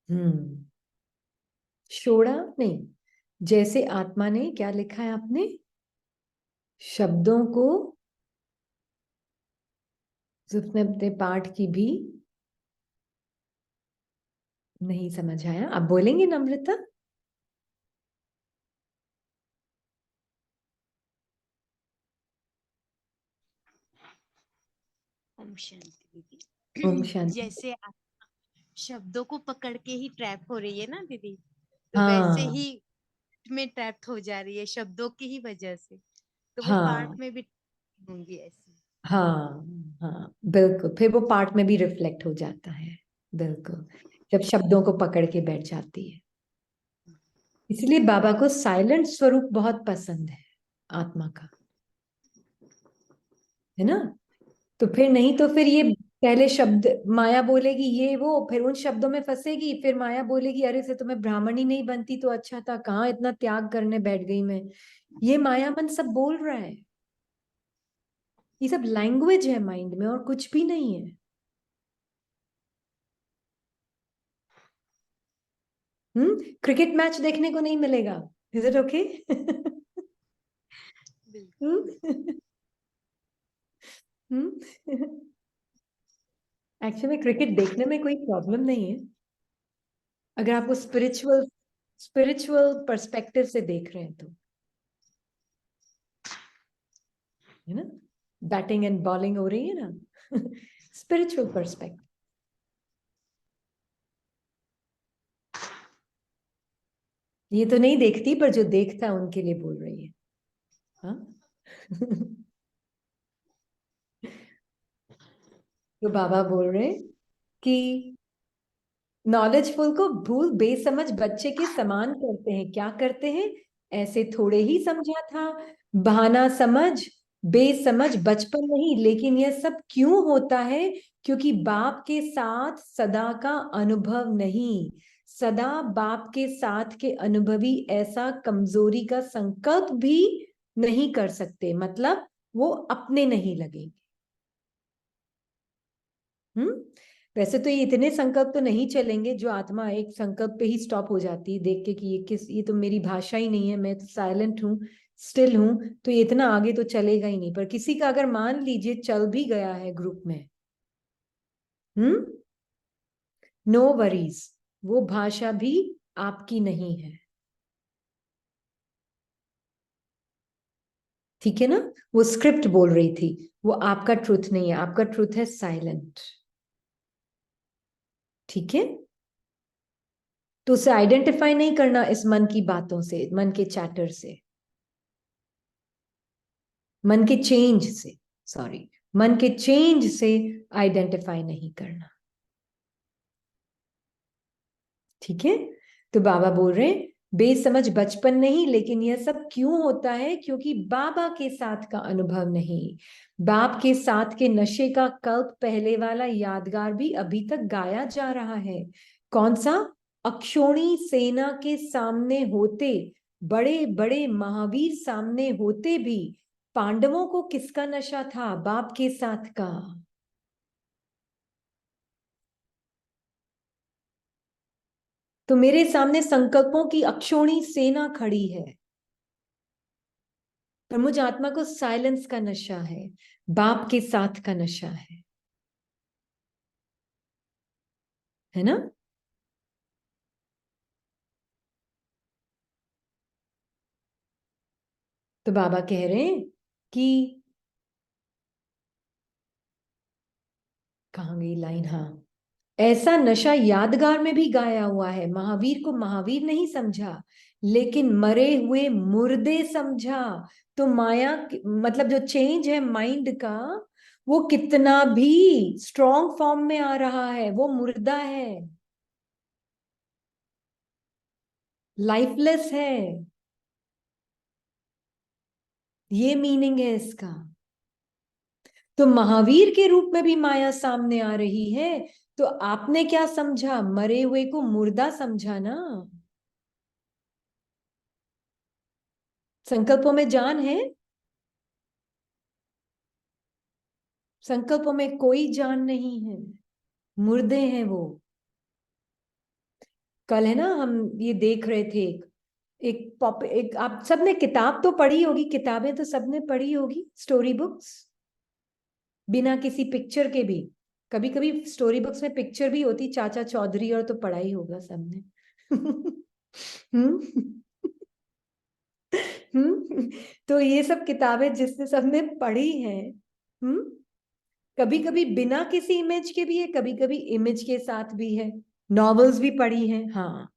हम्म छोड़ा नहीं। जैसे आत्मा ने क्या लिखा है आपने? शब्दों को, उसने अपने पाठ की भी नहीं समझ आया। आप बोलेंगे नम्रता? ओम शांति ओम दीदी। शांति। जैसे आप शब्दों को पकड़ के ही ट्रैप हो रही है ना दीदी, तो वैसे हाँ ही में ट्रैप हो जा रही है शब्दों की ही वजह से, तो वो हाँ पार्ट में भी होंगी ऐसी। हाँ हाँ बिल्कुल, फिर वो पार्ट में भी रिफ्लेक्ट हो जाता है। बिल्कुल, जब शब्दों को पकड़ के बैठ जाती है। इसलिए बाबा को साइलेंट स्वरूप बहुत पसंद है आत्मा का, है ना? तो फिर नहीं तो फिर ये पहले शब्द माया बोलेगी ये वो, फिर उन शब्दों में फंसेगी, फिर माया बोलेगी अरे से तो मैं ब्राह्मण ही नहीं बनती तो अच्छा था, कहाँ इतना त्याग करने बैठ गई मैं। ये माया मन सब बोल रहा है। ये सब लैंग्वेज है माइंड में और कुछ भी नहीं है। क्रिकेट मैच देखने को नहीं मिलेगा। Is it okay? Actually cricket देखने में कोई प्रॉब्लम नहीं है, अगर आपको स्पिरिचुअल स्पिरिचुअल पर्सपेक्टिव से देख रहे हैं तो, है ना? बैटिंग एंड बॉलिंग हो रही है ना। Spiritual perspective. ये तो नहीं देखती, पर जो देखता है उनके लिए बोल रही है। हाँ। तो बाबा बोल रहे कि नॉलेजफुल को भूल बेसमझ बच्चे के समान करते हैं। क्या करते हैं? ऐसे थोड़े ही समझा था, बहाना समझ, बेसमझ बचपन नहीं, लेकिन यह सब क्यों होता है? क्योंकि बाप के साथ सदा का अनुभव नहीं। सदा बाप के साथ के अनुभवी ऐसा कमजोरी का संकल्प भी नहीं कर सकते, मतलब वो अपने नहीं लगेंगे। हम्म वैसे तो ये इतने संकल्प तो नहीं चलेंगे जो आत्मा एक संकल्प पे ही स्टॉप हो जाती है देख के कि ये तो मेरी भाषा ही नहीं है, मैं तो साइलेंट हूँ, स्टिल हूँ, तो ये इतना आगे तो चलेगा ही नहीं। पर किसी का अगर मान लीजिए चल भी गया है ग्रुप में, हम्म नो वरीज, वो भाषा भी आपकी नहीं है। ठीक है ना? वो स्क्रिप्ट बोल रही थी, वो आपका ट्रुथ नहीं है। आपका ट्रुथ है साइलेंट। ठीक है? तो उसे आइडेंटिफाई नहीं करना इस मन की बातों से, मन के चैटर से, मन के चेंज से, सॉरी, मन के चेंज से आइडेंटिफाई नहीं करना। ठीक है? तो बाबा बोल रहे हैं बेसमझ बचपन नहीं, लेकिन यह सब क्यों होता है? क्योंकि बाबा के साथ का अनुभव नहीं। बाप के साथ के नशे का कल्प पहले वाला यादगार भी अभी तक गाया जा रहा है। कौन सा? अक्षोणी सेना के सामने होते, बड़े बड़े महावीर सामने होते भी पांडवों को किसका नशा था? बाप के साथ का। तो मेरे सामने संकल्पों की अक्षोणी सेना खड़ी है, पर मुझ आत्मा को साइलेंस का नशा है, बाप के साथ का नशा है ना? तो बाबा कह रहे हैं कि कहाँ गई लाइन? हाँ, ऐसा नशा यादगार में भी गाया हुआ है। महावीर को महावीर नहीं समझा, लेकिन मरे हुए मुर्दे समझा। तो माया मतलब जो चेंज है माइंड का, वो कितना भी स्ट्रॉन्ग फॉर्म में आ रहा है, वो मुर्दा है, लाइफलेस है। ये मीनिंग है इसका। तो महावीर के रूप में भी माया सामने आ रही है, तो आपने क्या समझा? मरे हुए को मुर्दा समझा ना। संकल्पों में जान है? संकल्पों में कोई जान नहीं है, मुर्दे हैं वो। कल है ना, हम ये देख रहे थे, एक आप सबने किताब तो पढ़ी होगी, किताबें तो सबने पढ़ी होगी, स्टोरी बुक्स, बिना किसी पिक्चर के भी। कभी कभी स्टोरी बुक्स में पिक्चर भी होती, चाचा चौधरी, और तो पढ़ा ही होगा सबने। हम्म। तो ये सब किताबें जिसने सबने पढ़ी हैं, कभी कभी बिना किसी इमेज के भी है, कभी कभी इमेज के साथ भी है। नॉवेल्स भी पढ़ी हैं, हाँ,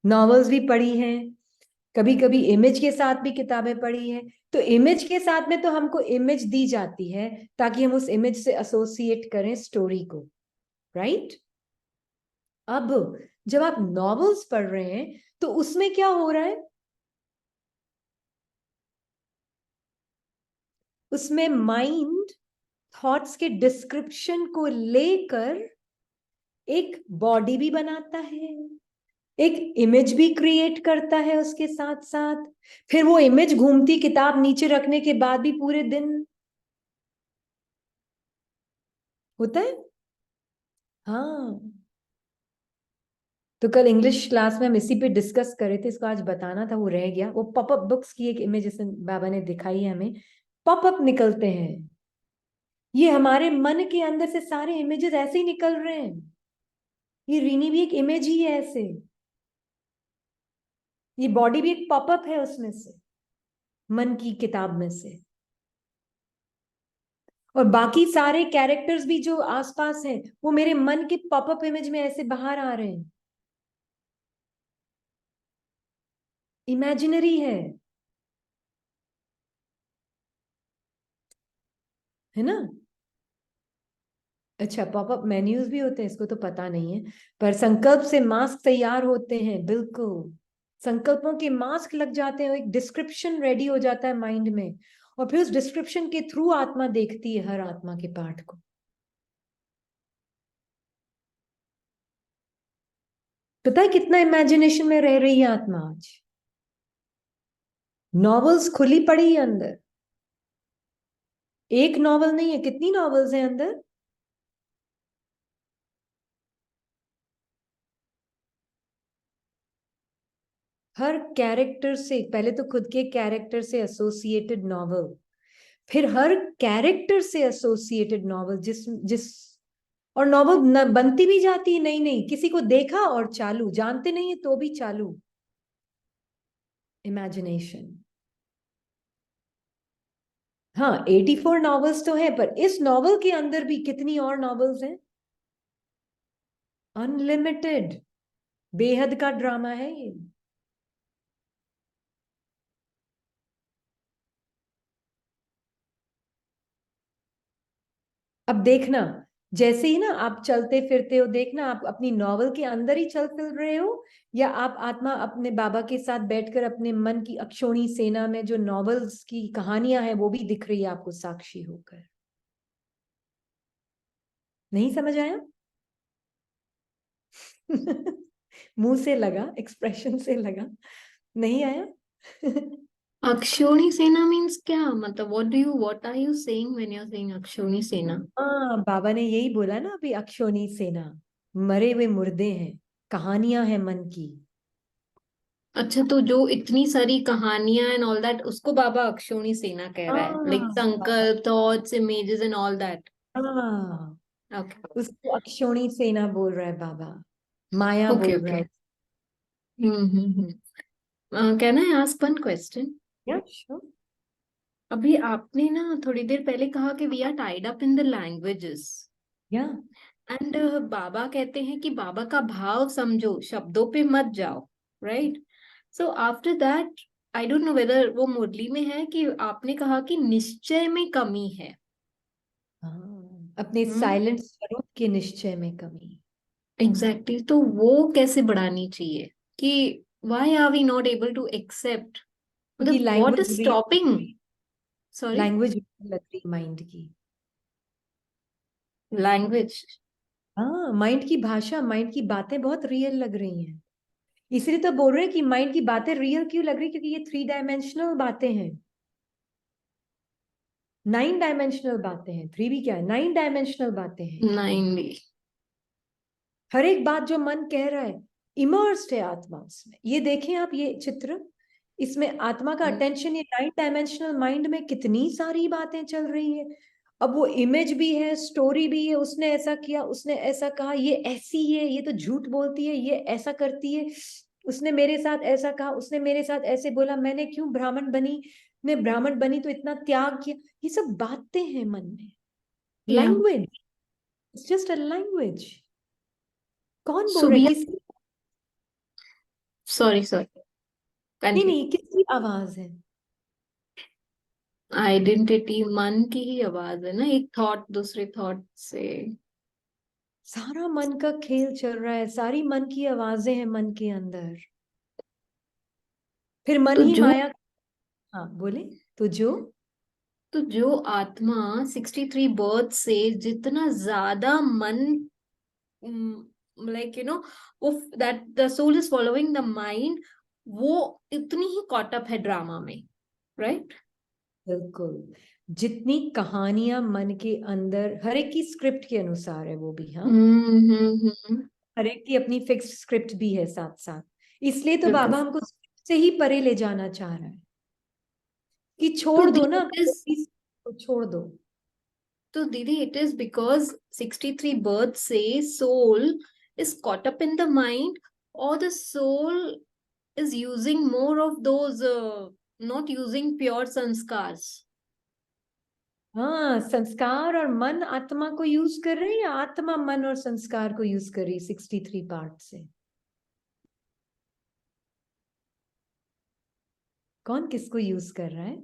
नॉवेल्स भी पढ़ी हैं, कभी कभी इमेज के साथ भी किताबें पढ़ी हैं। तो इमेज के साथ में तो हमको इमेज दी जाती है ताकि हम उस इमेज से एसोसिएट करें स्टोरी को, राइट? अब जब आप नॉवेल्स पढ़ रहे हैं तो उसमें क्या हो रहा है? उसमें माइंड थॉट्स के डिस्क्रिप्शन को लेकर एक बॉडी भी बनाता है, एक इमेज भी क्रिएट करता है उसके साथ साथ। फिर वो इमेज घूमती किताब नीचे रखने के बाद भी पूरे दिन होता है। हाँ, तो कल इंग्लिश क्लास में हम इसी पे डिस्कस कर रहे थे, इसको आज बताना था, वो रह गया। वो पॉपअप बुक्स की एक इमेज जैसे बाबा ने दिखाई है हमें, पॉपअप निकलते हैं। ये हमारे मन के अंदर से सारे इमेजेस ऐसे ही निकल रहे हैं। ये रीनी भी एक इमेज ही है ऐसे, ये बॉडी भी एक पॉपअप है उसमें से, मन की किताब में से। और बाकी सारे कैरेक्टर्स भी जो आसपास हैं वो मेरे मन के पॉपअप इमेज में ऐसे बाहर आ रहे हैं, इमेजिनरी है ना? अच्छा, पॉपअप मेन्यूज भी होते हैं, इसको तो पता नहीं है। पर संकल्प से मास्क तैयार होते हैं, बिल्कुल। संकल्पों के मास्क लग जाते हैं, एक डिस्क्रिप्शन रेडी हो जाता है माइंड में, और फिर उस डिस्क्रिप्शन के थ्रू आत्मा देखती है हर आत्मा के पार्ट को। पता है कितना इमेजिनेशन में रह रही है आत्मा आज? नॉवेल्स खुली पड़ी है अंदर, एक नॉवल नहीं है, कितनी नॉवेल्स हैं अंदर। हर कैरेक्टर से, पहले तो खुद के कैरेक्टर से एसोसिएटेड नॉवल, फिर हर कैरेक्टर से एसोसिएटेड नॉवल, जिस जिस और नॉवल न बनती भी जाती है नई नई, किसी को देखा और चालू, जानते नहीं है तो भी चालू, इमेजिनेशन। हाँ, 84 नॉवेल्स तो है, पर इस नॉवल के अंदर भी कितनी और नॉवेल्स हैं, अनलिमिटेड, बेहद का ड्रामा है ये। अब देखना, जैसे ही ना आप चलते फिरते हो, देखना आप अपनी नॉवल के अंदर ही चल फिर रहे हो, या आप आत्मा अपने बाबा के साथ बैठकर अपने मन की अक्षोणी सेना में जो नॉवेल्स की कहानियां हैं वो भी दिख रही है आपको साक्षी होकर। नहीं समझ आया? मुंह से लगा, एक्सप्रेशन से लगा, नहीं आया? Akshoni Sena means क्या मतलब what are you saying when you're saying Akshoni Sena? हाँ, बाबा ने यही बोला ना अभी, अक्षोणी सेना, मरे हुए मुर्दे हैं, कहानियां हैं मन की। अच्छा, तो जो इतनी सारी कहानियां एंड ऑल दैट उसको बाबा अक्षोणी सेना कह रहा है, लाइक हाँ, संकल्प, thoughts, images and all that. हाँ, ओके उसको अक्षोणी सेना बोल रहा है बाबा, माया ओके बोल रहा ओके। है। Can I ask one question? Yeah sure. अभी आपने ना थोड़ी देर पहले कहा कि we are tied up in the languages, yeah and बाबा कहते हैं कि बाबा का भाव समझो, शब्दों पे मत जाओ, right? So after that I don't know whether वो मुरली में है कि आपने कहा कि निश्चय में कमी है। हाँ, अपने हम्म, साइलेंट स्वरूप के निश्चय में कमी। एग्जैक्टली, तो वो कैसे बढ़ानी चाहिए कि why are we not able to accept, क्योंकि मतलब what language is read, stopping? Sorry. Language लग रही माइंड की। लैंग्वेज। हाँ, माइंड की भाषा, माइंड की बातें बहुत रियल लग रही हैं। इसलिए तो बोल रहे हैं कि माइंड की बातें रियल क्यों लग रही, क्योंकि ये 3 डायमेंशनल बातें हैं, 9 डायमेंशनल बातें हैं। 3 भी क्या है, 9 डायमेंशनल बातें हैं। 90। हर एक बात जो मन कह रहा है इमर्स्ड है आत्मा उसमें। ये देखें आप ये चित्र, इसमें आत्मा का अटेंशन, ये 9 डायमेंशनल माइंड में कितनी सारी बातें चल रही है। अब वो इमेज भी है, स्टोरी भी है, उसने ऐसा किया, उसने ऐसा कहा, ये ऐसी है, ये तो झूठ बोलती है, ये ऐसा करती है, उसने मेरे साथ ऐसा कहा, उसने मेरे साथ ऐसे बोला, मैंने क्यों ब्राह्मण बनी, मैं ब्राह्मण बनी तो इतना त्याग किया। ये सब बातें हैं मन में। या language, it's just a language. कौन बोल सो रहा है, वी किसकी? सॉरी सॉरी नहीं कंटिन्यू। नहीं, किसकी आवाज है? आइडेंटिटी मन की ही आवाज है ना, एक थॉट दूसरे थॉट से। सारा मन का खेल चल रहा है, सारी मन की आवाजें हैं मन के अंदर। फिर मन तो ही जो माया। हाँ बोले। तो जो तो जो आत्मा 63 बर्थ से जितना ज्यादा मन, लाइक यू नो, वो that the soul is following the mind, वो इतनी ही कॉट अप है ड्रामा में, राइट? बिल्कुल, जितनी कहानियां मन के अंदर, हर एक की स्क्रिप्ट के अनुसार है वो भी। हाँ, हम्म। हर एक की अपनी फिक्स स्क्रिप्ट भी है साथ साथ। इसलिए तो बिल्कुल। बाबा हमको स्क्रिप्ट से ही परे ले जाना चाह रहा है कि तो छोड़ दो दीदी ना, इट इज तो छोड़ दो। तो दीदी इट इज बिकॉज 63 बर्थ से soul is caught up in the mind, और the soul is using more of those not using pure sanskars. हाँ, संस्कार और मन आत्मा को यूज कर रहे हैं, या आत्मा मन और संस्कार को यूज कर रही 63 पार्ट से? कौन किसको यूज कर रहा है?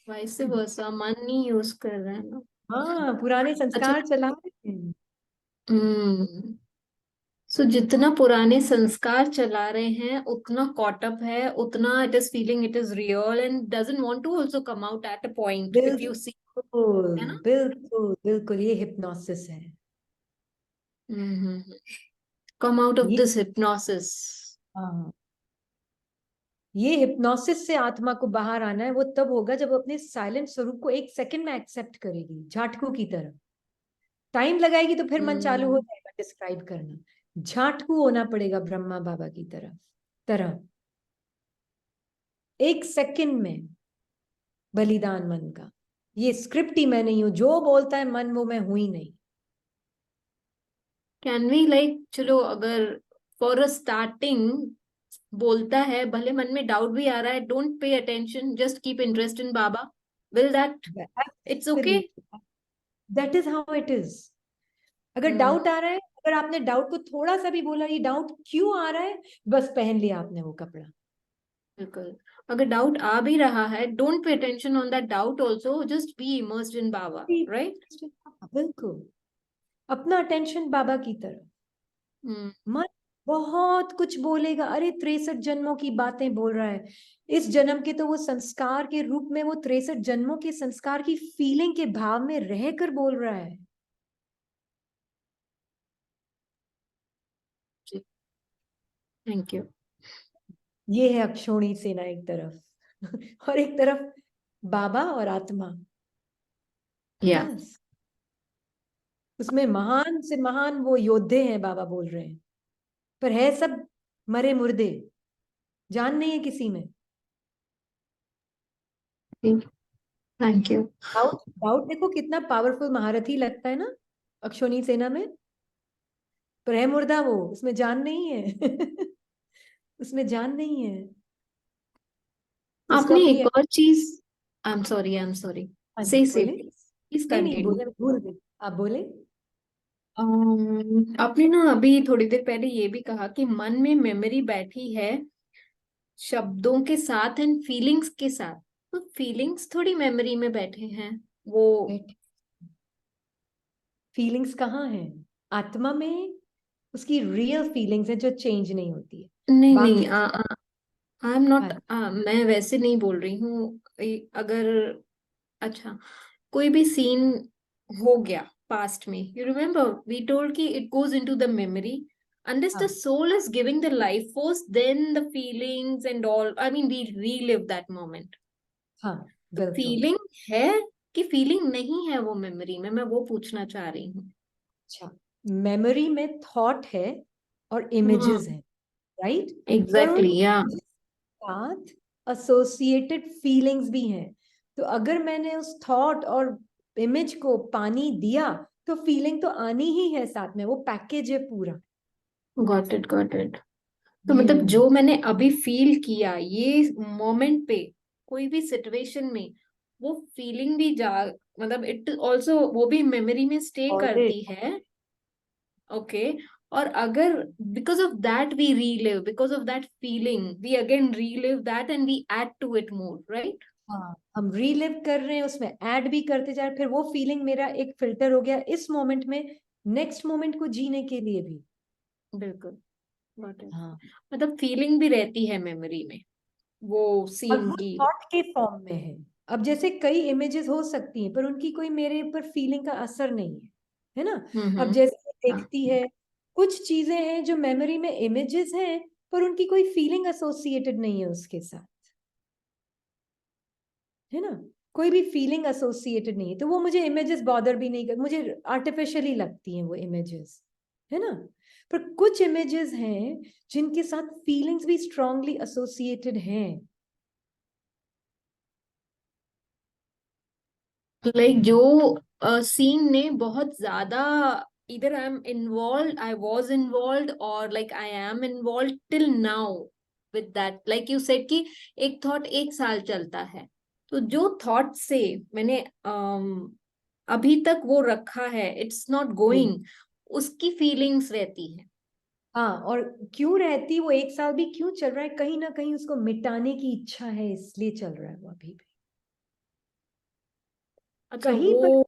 वैसे वर्षा मन नहीं यूज कर रहे हैं ना। हाँ, पुराने अच्छा। संस्कार चला रहे हैं। हम्म। सो जितना पुराने संस्कार चला रहे हैं उतना कॉट अप है, उतना it is feeling it is real and doesn't want to also come out at a point, if you see, बिल्कुल है ना? बिल्कुल बिल्कुल, ये हिप्नोसिस है। कम आउट ऑफ ये दिस हिप्नोसिस। हाँ, ये हिप्नोसिस से आत्मा को बाहर आना है, वो तब होगा जब अपने साइलेंट स्वरूप को 1 सेकंड में एक्सेप्ट करेगी, झाटकू की तरह। टाइम लगाएगी तो फिर मन चालू हो हम्म। जाएगा डिस्क्राइब करना। झाटकू होना पड़ेगा ब्रह्मा बाबा की तरह तरह 1 सेकंड में बलिदान मन का। ये स्क्रिप्ट ही मैं नहीं हूं, जो बोलता है मन वो मैं हूं ही नहीं। कैन वी लाइक, चलो अगर फॉर अ स्टार्टिंग बोलता है, भले मन में डाउट भी आ रहा है, don't pay attention, just keep interest in Baba, will that, it's okay? That is how it is. अगर डाउट आ रहा है, अगर आपने डाउट को थोड़ा सा भी बोला, ये डाउट क्यों आ रहा है, बस पहन लिया आपने वो कपड़ा। बिल्कुल। अगर डाउट आ भी रहा है, don't pay attention on that doubt also, just be immersed in Baba, right? बिल्कुल, अपना अटेंशन बाबा की तरफ। मन बहुत कुछ बोलेगा, अरे 63 जन्मों की बातें बोल रहा है। इस जन्म के तो वो संस्कार के रूप में, वो 63 जन्मों के संस्कार की फीलिंग के भाव में रहकर बोल रहा है। Thank you. ये है अक्षोणी सेना एक तरफ और एक तरफ बाबा और आत्मा। या बस उसमें महान से महान वो योद्धे हैं, बाबा बोल रहे हैं, पर है सब मरे मुर्दे, जान नहीं है किसी में। Thank you. डाउट डाउट देखो कितना पावरफुल महारथी लगता है ना अक्षोणी सेना में, पर है मुर्दा वो, उसमें जान नहीं है उसमें जान नहीं है। उसको आपने अपनी, एक और चीज, आई एम सॉरी, हाँ जी से बोले। प्लीज, प्लीज नहीं नहीं कंटिन्यू। बोले, भूल गए, आप बोले। आपने ना अभी थोड़ी देर पहले ये भी कहा कि मन में मेमोरी बैठी है शब्दों के साथ एंड फीलिंग्स के साथ, तो फीलिंग्स थोड़ी मेमोरी में बैठे हैं वो। फीलिंग्स कहाँ है? आत्मा में उसकी रियल फीलिंग्स है जो चेंज नहीं होती है। नहीं नहीं, बाकी आई एम नॉट, हाँ, मैं वैसे नहीं बोल रही हूँ। अगर, अच्छा, कोई भी सीन हो गया पास्ट में, यू रिमेम्बर वी टोल्ड कि it goes into the memory, unless the हाँ soul is giving the life force, then the feelings and all, I mean we relive that moment. हाँ तो बिल्कुल। फीलिंग है कि फीलिंग नहीं है वो मेमोरी में, मैं वो पूछना चाह रही हूँ। अच्छा, मेमोरी में थॉट है और हाँ इमेजेस है, राइट? पर एग्जैक्टली उनके या साथ एसोसिएटेड फीलिंग्स भी हैं। तो अगर मैंने उस थॉट और इमेज को पानी दिया तो फीलिंग तो आनी ही है साथ में, वो पैकेज है पूरा। Got it got it. तो मतलब जो मैंने अभी फील किया ये मोमेंट पे कोई भी सिचुएशन में, वो फीलिंग भी जा मतलब इट ऑल्सो वो भी मेमोरी में स्टे ऑलरेडी करती है। ओके। और अगर because of that we relive, because of that feeling we again relive that and we add to it more, right? हाँ, हम रीलिव कर रहे हैं, उसमें ऐड भी करते जा रहे हैं, फिर वो फीलिंग मेरा एक फिल्टर हो गया इस मोमेंट में, नेक्स्ट मोमेंट को जीने के लिए भी। बिल्कुल। Got it. हाँ, मतलब फीलिंग भी रहती है मेमोरी में वो और सीन वो की। थॉट के फॉर्म में है। अब जैसे कई इमेजेस हो सकती हैं पर उनकी कोई मेरे ऊपर फीलिंग का असर नहीं है, है ना? अब जैसे हाँ, देखती है, कुछ चीजें हैं जो मेमोरी में इमेजेस हैं पर उनकी कोई फीलिंग एसोसिएटेड नहीं है उसके साथ, है ना? कोई भी फीलिंग एसोसिएटेड नहीं है, तो वो मुझे इमेजेस बॉदर भी नहीं कर, मुझे आर्टिफिशियली लगती हैं वो इमेजेस, है ना? पर कुछ इमेजेस हैं जिनके साथ फीलिंग्स भी स्ट्रांगली एसोसिएटेड हैं। लाइक जो सीन ने बहुत ज्यादा either I'm involved, I was involved, or like I am involved till now with that. Like you said कि एक थॉट एक साल चलता है, तो जो थॉट से मैंने अभी तक वो रखा है, इट्स नॉट गोइंग, उसकी फीलिंग्स रहती है। हाँ, और क्यों रहती, वो एक साल भी क्यों चल रहा है, कहीं ना कहीं उसको मिटाने की इच्छा है इसलिए चल रहा है वो अभी भी अच्छा, कहीं पर।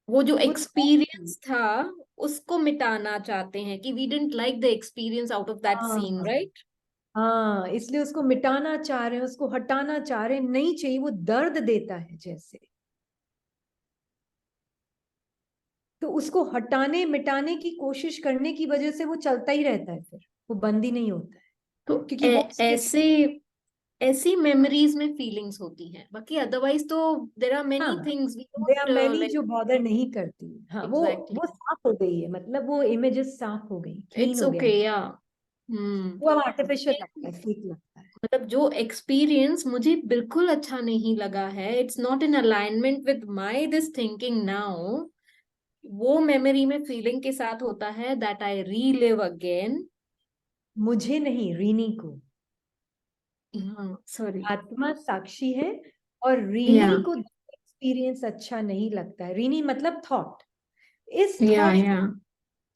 वो जो वो एक्सपीरियंस था उसको मिटाना चाहते हैं कि we didn't like the experience out of that scene, हाँ राइट? हाँ, इसलिए उसको मिटाना चाह रहे हैं, उसको हटाना चाह रहे हैं, नहीं चाहिए, वो दर्द देता है जैसे, तो उसको हटाने मिटाने की कोशिश करने की वजह से वो चलता ही रहता है, फिर वो बंद ही नहीं होता है, तो क्योंकि वो उसके ऐसे ऐसी मेमोरीज में फीलिंग्स होती हैं, बाकी अदरवाइज तो देयर आर मेनी हाँ, things we there are don't many like. जो बॉदर नहीं करती। हाँ, एग्जैक्टली। वो साफ हो गई है, मतलब वो इमेजेस साफ हो गई, क्लीन इट्स हो गया, ओके या हम्म। वो अब आर्टिफिशियल लगता है, फेक लगता है। मतलब जो एक्सपीरियंस मुझे बिल्कुल अच्छा नहीं लगा है, it's not in alignment with my this thinking now, वो मेमोरी में फीलिंग के साथ होता है दैट आई रीलिव अगेन। मुझे नहीं, रीनी को। हाँ सॉरी। आत्मा साक्षी है, और या रीनी को एक्सपीरियंस अच्छा नहीं लगता है। रीनी मतलब थॉट, इस थॉट या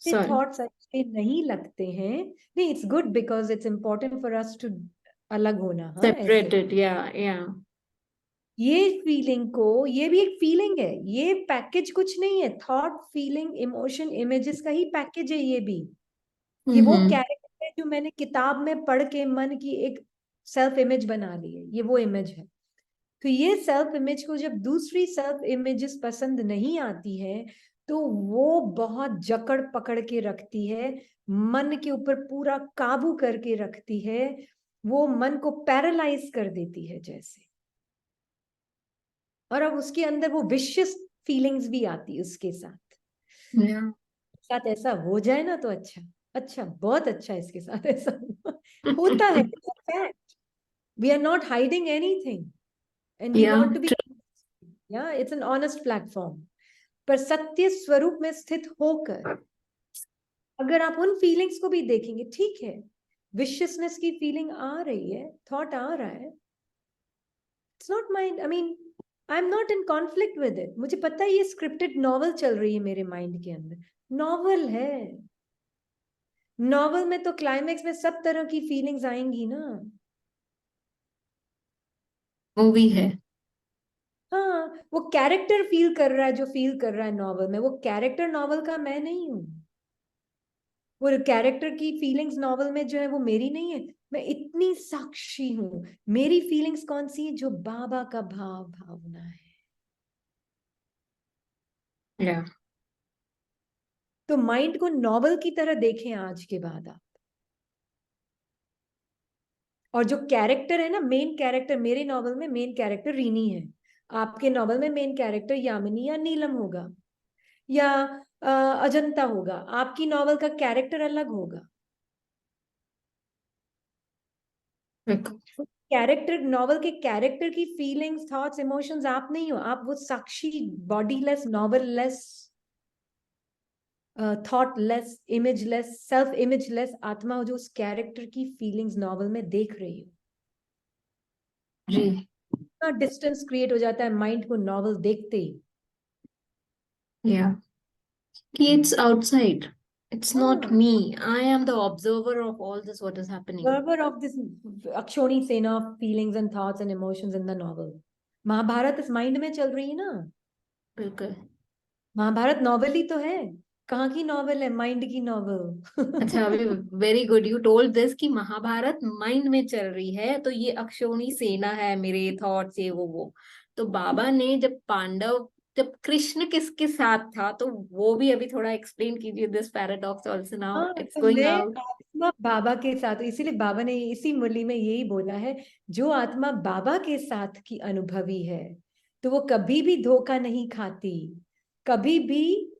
से सॉरी। थॉट्स अच्छे नहीं लगते हैं। नहीं, it's good because it's important for us to अलग होना, हाँ ऐसे। सेपरेटेड या ये फीलिंग को, ये भी एक फीलिंग है, ये पैकेज कुछ नहीं है, थॉट फीलिंग इमोशन इमेजेस का ही पैकेज है ये भी। ये वो हम्म। कैरेक्टर है जो मैंने किताब में पढ़ के मन की एक सेल्फ इमेज बना ली है, ये वो इमेज है। तो ये सेल्फ इमेज को जब दूसरी सेल्फ इमेजेस पसंद नहीं आती है तो वो बहुत जकड़ पकड़ के रखती है, मन के ऊपर पूरा काबू करके रखती है, वो मन को पैरालाइज कर देती है जैसे। और अब उसके अंदर वो विशियस फीलिंग्स भी आती है उसके साथ ऐसा हो जाए ना तो अच्छा, अच्छा, बहुत अच्छा इसके साथ ऐसा होता है। Fact, we are not hiding anything and we yeah want to be, yeah it's an honest platform. पर सत्य स्वरूप में स्थित होकर अगर आप उन फीलिंग्स को भी देखेंगे, ठीक है, विशियसनेस की फीलिंग आ रही है, थॉट आ रहा है, it's not mind, I mean I am not in conflict with it. मुझे पता है ये स्क्रिप्टेड नॉवल चल रही है मेरे माइंड के अंदर, नॉवल है, नॉवल में तो क्लाइमेक्स में सब तरह की फीलिंग्स आएंगी ना। मूवी है। हाँ, वो कैरेक्टर फील कर रहा है जो फील कर रहा है नॉवल में, वो कैरेक्टर नॉवल का मैं नहीं हूं, वो कैरेक्टर की फीलिंग्स नॉवल में जो है वो मेरी नहीं है। मैं इतनी साक्षी हूं, मेरी फीलिंग्स कौन सी है, जो बाबा का भाव भावना है। या तो माइंड को नॉवल की तरह देखें आज के बाद आप। और जो कैरेक्टर है ना, मेन कैरेक्टर, मेरे नॉवल में मेन कैरेक्टर रीनी है, आपके नॉवल में मेन कैरेक्टर यामिनी या नीलम होगा या अजंता होगा, आपकी नॉवल का कैरेक्टर अलग होगा। कैरेक्टर, नॉवल के कैरेक्टर की फीलिंग्स, थॉट्स, इमोशंस आप नहीं हो, आप वो साक्षी, बॉडीलेस, नॉवल-लेस, थॉटलेस, इमेजलेस, सेल्फ इमेजलेस आत्मा हो, जो उस कैरेक्टर की फीलिंग्स नॉवल में देख रही हो। जी इतना डिस्टेंस क्रिएट हो जाता है माइंड को नॉवल देखते ही। या कि it's outside, it's not हाँ, me, I am the observer of all this what is happening. observer of this अक्षोणी सेना of feelings and thoughts and emotions in the novel। Mahabharat इस माइंड में चल रही है ना, बिल्कुल। महाभारत नॉवल ही तो है, कहाँ की नॉवल है, माइंड की नॉवल। अच्छा, अभी very good you told this कि महाभारत माइंड में चल रही है, तो ये अक्षोणी सेना है, मेरे थॉट्स, ये वो। तो बाबा ने जब कृष्ण किसके साथ था, तो वो भी अभी थोड़ा एक्सप्लेन कीजिए दिस पैराडॉक्स आल्सो, नाउ हाँ, इट्स तो गोइंग मैं आउट। आत्मा बाबा के साथ, इसीलिए बाबा ने इसी मुरली में यही बोला है, जो आत्मा बाबा के साथ की अनुभवी है, तो वो कभी भी धोखा नहीं खाती, कभी भी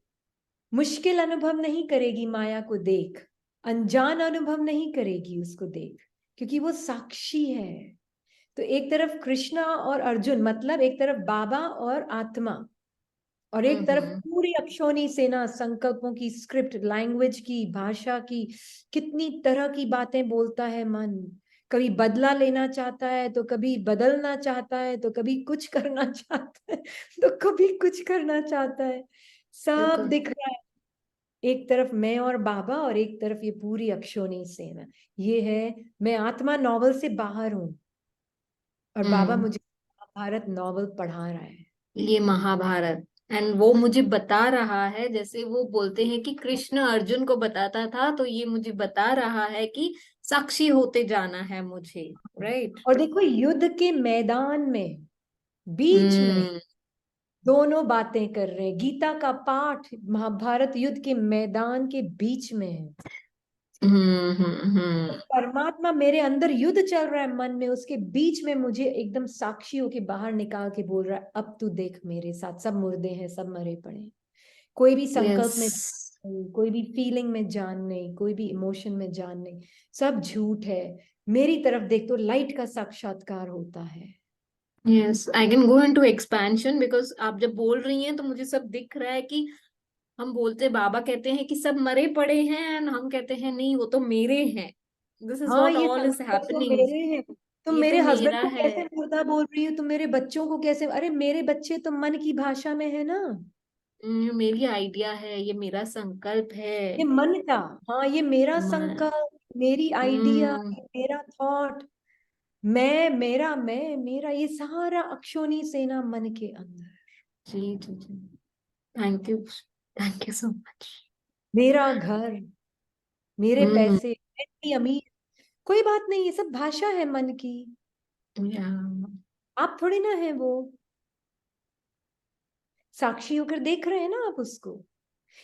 मुश्किल अनुभव नहीं करेगी माया को देख, अनजान अनुभव नहीं करेगी उसको देख, क्योंकि वो साक्षी है। तो एक तरफ कृष्णा और अर्जुन, मतलब एक तरफ बाबा और आत्मा, और एक तरफ पूरी अक्षोणी सेना, संकल्पों की स्क्रिप्ट, लैंग्वेज की, भाषा की, कितनी तरह की बातें बोलता है मन, कभी बदला लेना चाहता है, तो कभी बदलना चाहता है, तो कभी कुछ करना चाहता है, तो कभी कुछ करना चाहता है, सब बिल्कुल। दिख रहा है। एक तरफ मैं और बाबा, और एक तरफ ये पूरी अक्षोणी सेना। ये है, मैं आत्मा नॉवल से बाहर हूं, और बाबा मुझे महाभारत नॉवल पढ़ा रहा है। ये महाभारत, एंड वो मुझे बता रहा है, जैसे वो बोलते हैं कि कृष्ण अर्जुन को बताता था, तो ये मुझे बता रहा है कि साक्षी होते जाना है मुझे, राइट। और देखो, युद्ध के मैदान में, बीच में हम्म दोनों बातें कर रहे हैं। गीता का पाठ महाभारत युद्ध के मैदान के बीच में है। परमात्मा मेरे अंदर युद्ध चल रहा है मन में, उसके बीच में मुझे एकदम साक्षी होके बाहर निकाल के बोल रहा है, अब तू देख मेरे साथ, सब मुर्दे हैं, सब मरे पड़े हैं। कोई भी संकल्प में यस कोई भी फीलिंग में जान नहीं, कोई भी इमोशन में जान नहीं, सब झूठ है। मेरी तरफ देख तो लाइट का साक्षात्कार होता है। Yes, I can go into expansion, because आप जब बोल रही हैं तो मुझे सब दिख रहा है कि हम बोलते, बाबा कहते हैं कि सब मरे पड़े हैं, एंड हम कहते हैं नहीं वो तो मेरे हैं, दिस इज हाँ, व्हाट ये ऑल इज संकल्प तो हैपनिंग, मेरे हैं। तुम ये तो मेरे हस्बैंड मेरा को है। कैसे मुर्दा बोल रही हो, तुम मेरे बच्चों को कैसे, अरे मेरे बच्चे तो मन की भाषा में है ना, मेरी आइडिया है, ये मेरा संकल्प है। ये मन का। हाँ, ये मेरा मैं संकल्प, मेरी आइडिया, हम्म मेरा थॉट, मेरा ये सारा अक्षोणी सेना मन के अंदर। जी जी जी, थैंक यू सो मच। मेरा घर, मेरे हम्म पैसे, मैं इतनी अमीर, कोई बात नहीं, ये सब भाषा है मन की, या आप थोड़ी ना है वो। साक्षी होकर देख रहे हैं ना आप उसको,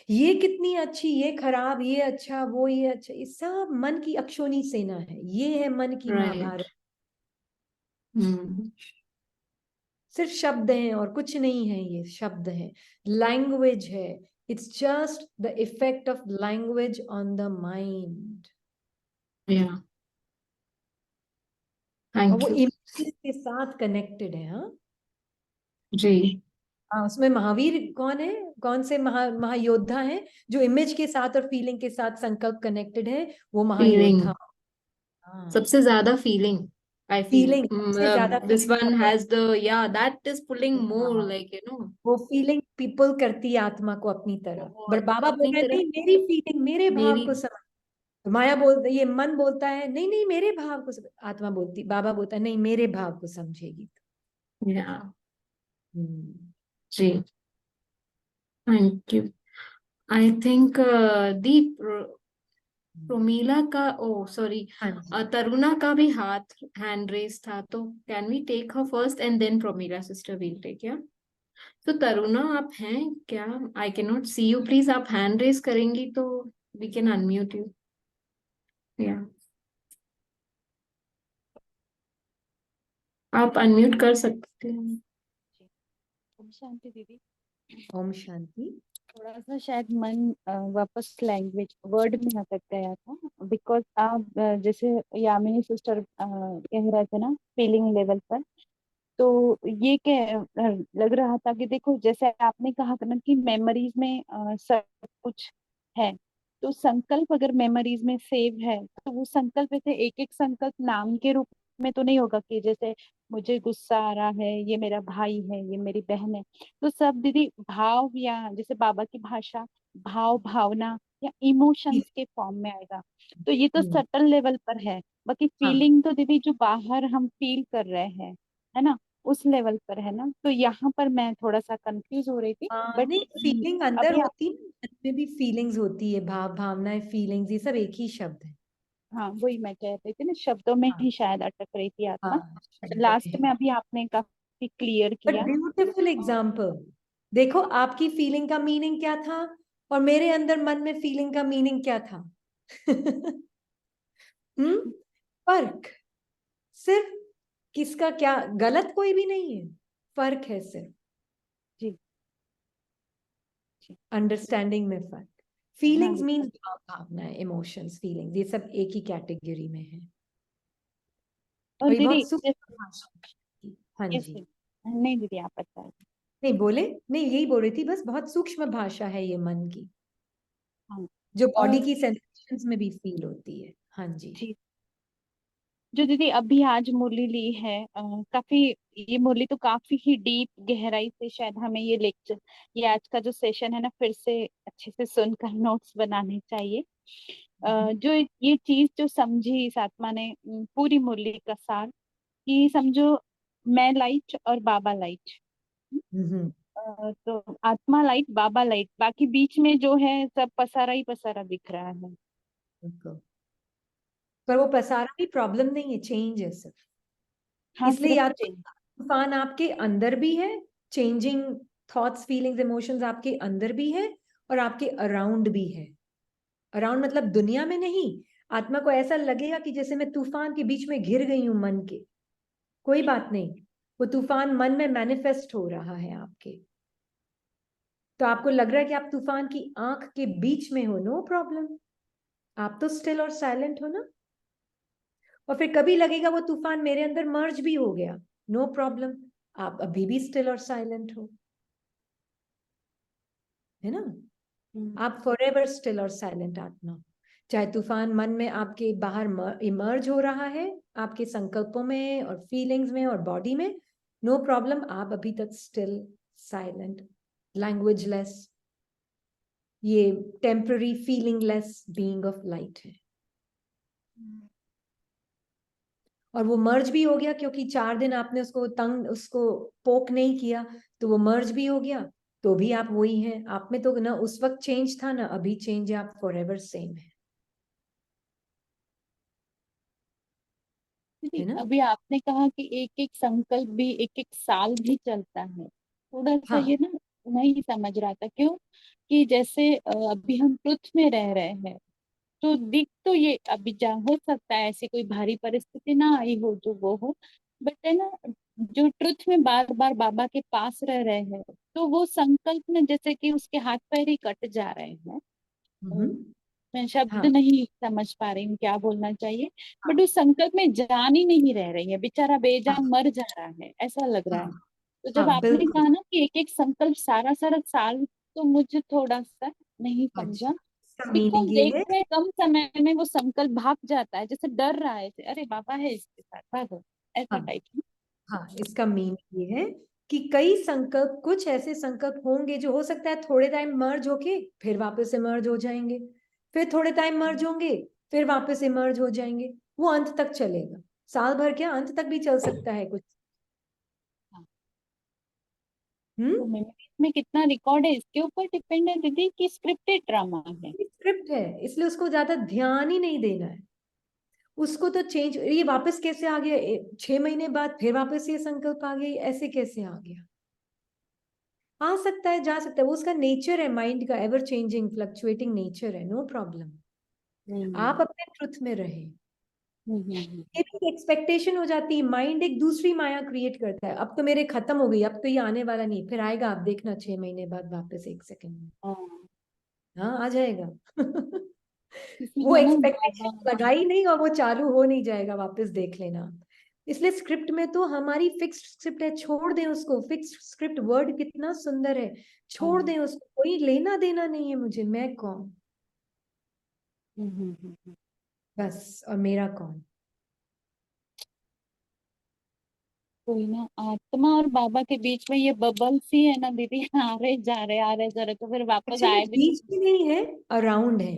ये कितनी अच्छी, ये खराब, ये अच्छा, वो ये अच्छा, ये सब मन की अक्षोणी सेना है, ये है मन की राइट। महाभारत। सिर्फ शब्द हैं और कुछ नहीं है, ये शब्द है, लैंग्वेज है, it's just the effect of language on the mind. या और थैंक वो यू। इमेज के साथ कनेक्टेड है। हाँ, जी, हाँ, उसमें महावीर कौन है, कौन से महायोद्धा हैं जो इमेज के साथ और फीलिंग के साथ संकल्प कनेक्टेड है, वो फीलिंग, महायोद्धा। हाँ, सबसे ज्यादा फीलिंग आई फील, फीलिंग सबसे ज्यादा, दिस फीलिंग वन करता हैज द, या दैट इज पुलिंग है। मोर हाँ, लाइक वो फीलिंग पीपल करती है आत्मा को अपनी तरफ, पर बहुत बाबा बोल अपनी रहे हैं तरफ। नहीं, मेरी फीलिंग, मेरे भाव मेरी को समझ। तो माया बोल, ये मन बोलता है नहीं नहीं मेरे भाव को समझ, आत्मा बोलती, बाबा बोलता है नहीं, मेरे भाव को समझेगी। या हम्म। जी, थैंक यू। आई थिंक दीप, प्रोमीला का, ओ सॉरी, हाँ जी, तरुणा का भी हाथ हैंड रेस था, तो can we take her first and then Promila sister will take, या तो तरुणा आप हैं क्या? I can not see you, please आप हैंड रेज करेंगी तो वी कैन अनम्यूट यू। या आप अनम्यूट कर सकते हैं। ओम शांति दीदी। ओम शांति। थोड़ा सा शायद मन वापस लैंग्वेज वर्ड में अटक गया था, बिकॉज आप जैसे यामिनी सिस्टर कह रहे थे ना फीलिंग लेवल पर, तो ये लग रहा था कि देखो जैसे आपने कहा था ना कि मेमोरीज में सब कुछ है, तो संकल्प अगर मेमोरीज में सेव है तो वो संकल्प ऐसे एक एक संकल्प नाम के रूप में तो नहीं होगा कि जैसे मुझे गुस्सा आ रहा है, ये मेरा भाई है, ये मेरी बहन है। तो सब दीदी भाव, या जैसे बाबा की भाषा भाव भावना या इमोशंस के फॉर्म में आएगा। तो ये तो हम्म, सटल लेवल पर है। बाकी हाँ फीलिंग तो दीदी जो बाहर हम फील कर रहे हैं, है ना, उस लेवल पर है ना। तो यहाँ पर मैं थोड़ा सा कंफ्यूज हो रही थी, बट नहीं, फीलिंग अंदर अभी होती है, मन में भी फीलिंग्स होती है, भाव भावनाएं फीलिंग्स ये सब एक ही शब्द है। हाँ वही मैं कह रही थी ना, शब्दों में हाँ ही शायद अटक रही थी आत्मा। हाँ, शब्दों में लास्ट है। में अभी आपने काफी क्लियर बट किया। Beautiful example. देखो आपकी फीलिंग का मीनिंग क्या था और मेरे अंदर मन में फीलिंग का मीनिंग क्या था। फर्क। सिर्फ किसका क्या गलत कोई भी नहीं है, फर्क है सिर्फ जी जी। अंडरस्टैंडिंग में फर्क। हाँ फीलिंग्स जी। मीन्स भावनाएं, इमोशंस, फीलिंग्स, ये सब एक ही कैटेगरी में है। और और ये दीदी बहुत सूक्ष्म भाषा है। हाँ जी। नहीं दीदी आप बताइए। नहीं बोले, नहीं यही बोल रही थी, बस बहुत सूक्ष्म भाषा है ये मन की, हाँ जो बॉडी की सेंसेशंस में भी फील होती है। हाँ जी। जी। जो दीदी अभी आज मुरली ली है, काफी, ये मुरली तो काफी ही डीप गहराई से शायद हमें ये लेक्चर, ये आज का जो सेशन है ना, फिर से अच्छे से सुनकर नोट्स बनाने चाहिए। जो ये चीज जो समझी इस आत्मा ने, पूरी मुरली का सार, कि समझो मैं लाइट और बाबा लाइट। हम्म, तो आत्मा लाइट बाबा लाइट, बाकी बीच में जो है सब पसारा ही पसारा दिख रहा है। बिल्कुल। पर वो पसारा भी प्रॉब्लम नहीं है, चेंज है सिर्फ। हाँ इसलिए सिर्फ या तो चेंज। तूफान आपके अंदर भी है, चेंजिंग थॉट्स फीलिंग्स इमोशंस आपके अंदर भी है और आपके अराउंड भी है। अराउंड मतलब दुनिया में नहीं, आत्मा को ऐसा लगेगा कि जैसे मैं तूफान के बीच में घिर गई हूं मन के। कोई बात नहीं, वो तूफान मन में मैनिफेस्ट हो रहा है आपके। तो आपको लग रहा है कि आप तूफान की आंख के बीच में हो, नो प्रॉब्लम। आप तो स्टिल और साइलेंट हो ना। और फिर कभी लगेगा वो तूफान मेरे अंदर मर्ज भी हो गया, नो प्रॉब्लम। आप अभी भी स्टिल और साइलेंट हो, है ना। आप फॉरएवर स्टिल और साइलेंट आत्मा। चाहे तूफान मन में आपके बाहर इमर्ज हो रहा है, आपके संकल्पों में और फीलिंग्स में और बॉडी में, नो प्रॉब्लम। आप अभी तक स्टिल साइलेंट, लैंग्वेजलेस, ये टेम्पररी फीलिंगलेस बीइंग ऑफ लाइट है। और वो मर्ज भी हो गया क्योंकि 4 दिन आपने उसको पोक नहीं किया, तो वो मर्ज भी हो गया। तो भी आप वही हैं, आप में तो ना उस वक्त चेंज था ना अभी चेंज है, आप फॉरएवर सेम दीदी है ना। अभी आपने कहा कि एक एक संकल्प भी एक एक साल भी चलता है, थोड़ा सा हाँ ये ना नहीं समझ रहा था क्यों, कि जैसे अभी हम ट्रुथ में रह रहे हैं, तो दिख तो ये अभी जा हो सकता है ऐसी कोई भारी परिस्थिति ना आई हो जो वो हो, बट है ना, जो ट्रुथ में बार बार बाबा के पास रह रहे हैं, तो वो संकल्प में जैसे कि उसके हाथ पैर ही कट जा रहे हैं। हम्म, मैं शब्द हाँ नहीं समझ पा रही हूँ क्या बोलना चाहिए, हाँ बट उस संकल्प में जान ही नहीं रह रही है, बेचारा हाँ बेजान मर जा रहा है ऐसा लग रहा हाँ है। तो जब हाँ आपने बिल्कुल। कहा ना कि एक एक संकल्प सारा सारा साल, तो मुझे थोड़ा सा नहीं समझा। अच्छा, इसका बिकॉज मीनिंग ये देख है। रहे कम समय में वो संकल्प भाग जाता है, जैसे डर रहा है, अरे बाबा है इसके साथ भागो, ऐसा हाँ टाइप। हाँ, इसका मीनिंग ये है कि कई संकल्प, कुछ ऐसे संकल्प होंगे जो हो सकता है थोड़े टाइम मर्ज होके फिर वापस से मर्ज हो जाएंगे, फिर थोड़े टाइम मर्ज होंगे फिर वापस से मर्ज हो जाएंगे। वो अंत तक चलेगा, साल भर क्या, अंत तक भी चल सकता है कुछ। तो मेमोरीज में कितना रिकॉर्ड है इसके ऊपर डिपेंड है दीदी, कि स्क्रिप्टेड ड्रामा है। स्क्रिप्ट है, इसलिए उसको ज्यादा ध्यान ही नहीं देना है। उसको तो चेंज, ये वापस कैसे आ गया, 6 महीने बाद फिर वापस ये संकल्प आ गया, ऐसे कैसे आ गया। आ सकता है, जा सकता है, वो उसका नेचर है, माइंड का एवर चेंजिंग फ्लक्चुएटिंग नेचर है, नो प्रॉब्लम। आप अपने ट्रुथ में रहे। ये भी एक्सपेक्टेशन हो जाती है, माइंड एक दूसरी माया क्रिएट करता है, अब तो मेरे खत्म हो गई, अब तो ये आने वाला नहीं, फिर आएगा, आप देखना 6 महीने बाद वापस 1 सेकंड में, हाँ आ जाएगा। इसलिए वो है ना एक्सपेक्टेशन बाबा। लगाई नहीं और वो चालू हो नहीं जाएगा, वापस देख लेना। इसलिए स्क्रिप्ट में तो हमारी फिक्स्ड स्क्रिप्ट है, छोड़ दें उसको। फिक्स्ड स्क्रिप्ट वर्ड कितना सुंदर है, छोड़ दें उसको, कोई लेना देना नहीं है मुझे, मैं कौन, बस, और मेरा कौन। कोई ना, आत्मा और बाबा के बीच में ये बबल्स ही है ना दीदी, आ रहे जा रहे तो फिर वापस एक्चुअली आए भी बीच नहीं। में नहीं है, अराउंड है।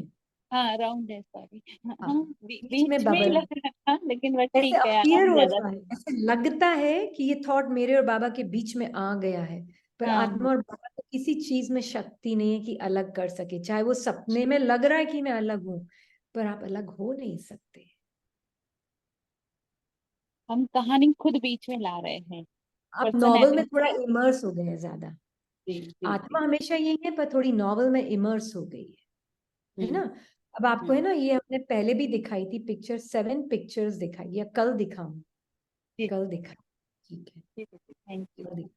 हाँ राउंड है, सॉरी। हाँ, हाँ बीच में बीच में ही बबल है, लग रहा था, लेकिन बस ऐसे ठीक है, अपीयर आराम ज्यादा होता है, लगा। ऐसे लगता है कि ये थॉट मेरे और बाबा के बीच में आ गया है, पर हाँ आत्मा और बाबा को किसी चीज में शक्ति नहीं है कि अलग कर सके। चाहे वो सपने में लग रहा है कि मैं अलग हूं, पर आप अलग हो नहीं सकते। हम कहानी खुद बीच में ला रहे हैं, आप नॉवल में थोड़ा पर्सनैलिटी। इमर्स हो गए हैं ज्यादा। जी जी आत्मा जी। हमेशा यही है, पर थोड़ी नॉवल में इमर्स हो गई है ना। अब आपको है ना, ये हमने पहले भी दिखाई थी पिक्चर, 7 पिक्चर्स दिखाई, या कल दिखाऊं, जी कल दिखा, ठीक है, जी, थैंक यू, कल दिखा,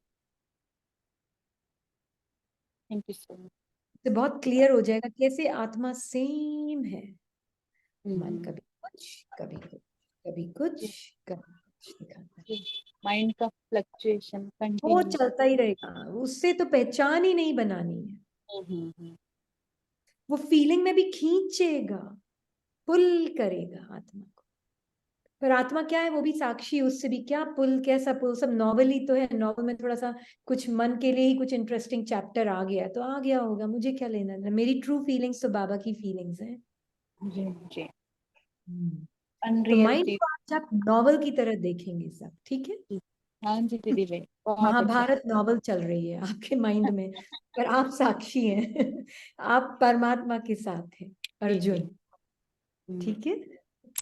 थैंक यू सो मच। तो बहुत क्लियर हो जाएगा कैसे आत्मा सेम है। मन कभी कुछ, कभी कुछ, कभी कुछ, कभी कुछ दिखाता है, माइंड का फ्लक्चुएशन वो कंटिन्यू। चलता ही रहेगा, उससे तो पहचान ही नहीं बनानी है। वो फीलिंग में भी खींचेगा, पुल करेगा आत्मा को, पर आत्मा क्या है, वो भी साक्षी, उससे भी क्या पुल, कैसा पुल, सब नॉवल ही तो है। नॉवल में थोड़ा सा कुछ मन के लिए ही कुछ इंटरेस्टिंग चैप्टर आ गया है तो आ गया होगा, मुझे क्या लेना है। मेरी ट्रू फीलिंग्स तो बाबा की फीलिंग्स हैं। जी जी। तो अनरियल माइंड चीज। को आज आप नॉवल की तरह देखेंगे सब, ठीक है। हाँ जी दीदी भाई, बहुत अच्छा। महाभारत नॉवल चल रही है आपके माइंड में, पर आप साक्षी हैं। आप परमात्मा के साथ हैं, जी जी। अर्जुन, ठीक है।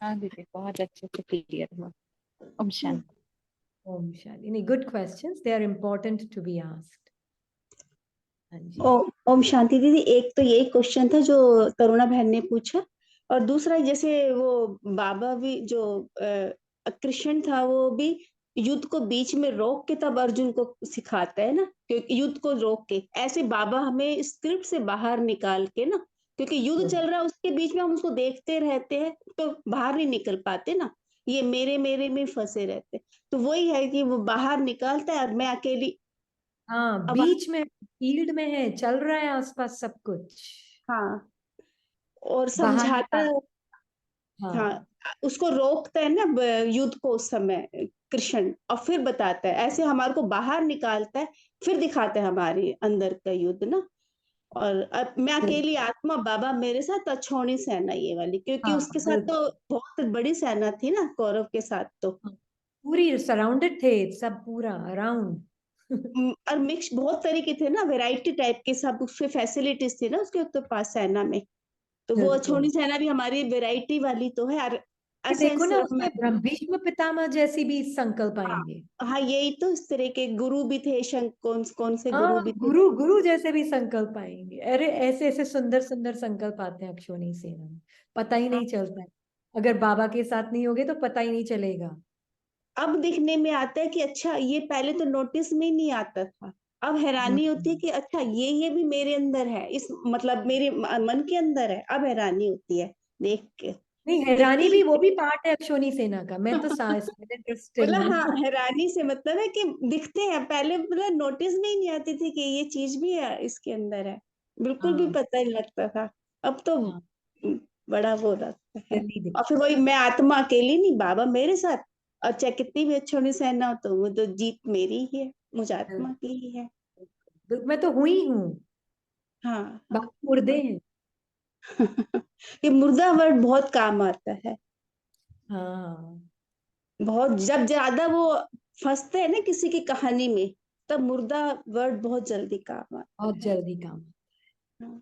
हाँ दीदी, बहुत अच्छे से क्लियर हुआ। ओम शांति। ओम शांति। नहीं, good questions, they are important to be asked. हाँ जी। ओम शांति दीदी, एक तो यही क्वेश्चन था जो करुणा बहन ने पूछा, और दूसरा जैसे वो बाबा भी जो कृष्ण था, वो भी युद्ध को बीच में रोक के तब अर्जुन को सिखाता है ना, क्योंकि युद्ध को रोक के ऐसे बाबा हमें स्क्रिप्ट से बाहर निकाल के ना, क्योंकि युद्ध चल रहा है उसके बीच में हम उसको देखते रहते हैं तो बाहर नहीं निकल पाते ना, ये मेरे मेरे में फंसे रहते। तो वही है कि वो बाहर निकालता है और मैं अकेली। हाँ, अब बीच में, फील्ड में है, चल रहा है आसपास सब कुछ, हाँ, और बाहर समझाता निकाल, है। हाँ, हाँ, उसको रोकता है ना युद्ध को उस समय कृष्ण, और फिर बताता है, ऐसे हमारे को बाहर निकालता है, फिर दिखाता है हमारे अंदर का युद्ध ना। और अब मैं अकेली आत्मा, बाबा मेरे साथ, अछोनी सेना ये वाली, क्योंकि हाँ, उसके साथ बिल्कुल, तो बहुत बड़ी सेना थी ना कौरव के साथ तो। हाँ, पूरी सराउंडेड थे सब, पूरा अराउंड। और मिक्स बहुत तरीके थे ना, वैरायटी टाइप के सब उसके फैसिलिटीज थी ना उसके तो पास सेना में। तो वो बिल्कुल, अछोनी सेना भी हमारी वैरायटी वाली तो है। और ये देखो एसेंस ना, में, उसमें भीष्म पितामह जैसी भी संकल्प हाँ आएंगे। हाँ, यही तो, इस तरह के गुरु भी थे, कौन कौन से हाँ, गुरु भी थे। गुरु गुरु जैसे भी संकल्प आएंगे, अरे ऐसे ऐसे सुंदर सुंदर संकल्प आते हैं अक्षोणी सेना में, पता ही हाँ, नहीं चलता है। अगर बाबा के साथ नहीं होगे तो पता ही नहीं चलेगा। अब दिखने में आता है कि अच्छा, ये पहले तो नोटिस में ही नहीं आता था। अब हैरानी होती है हम्म। कि अच्छा, ये भी मेरे अंदर है, इस मतलब मेरे मन के अंदर है। अब हैरानी होती है देख के, नहीं, दिखते हैरानी ही। भी, वो भी पार्ट है अक्षोणी सेना का, मैं तो इंटरेस्टिंग मतलब हाँ, हूँ। हैरानी से मतलब है कि दिखते हैं, पहले मतलब नोटिस में ही नहीं आती थी कि ये चीज भी है, इसके अंदर है, बिल्कुल भी हाँ, पता नहीं लगता था। अब तो हाँ, बड़ा वो लगता है। जल्दी और फिर वही, मैं आत्मा अकेली नहीं, बाबा मेरे साथ, और चाहे कितनी भी अच्छी सेना हो तो वो तो जीत मेरी ही है, मुझे आत्मा की ही है। मैं तो हुई हूँ, हाँ हाँ। बाकी मुर्दे हैं। ये मुर्दा वर्ड बहुत काम आता है, हाँ, बहुत, जब ज्यादा वो फंसते हैं ना किसी की कहानी में, तब मुर्दा वर्ड बहुत जल्दी काम आता बहुत है। जल्दी काम। हाँ।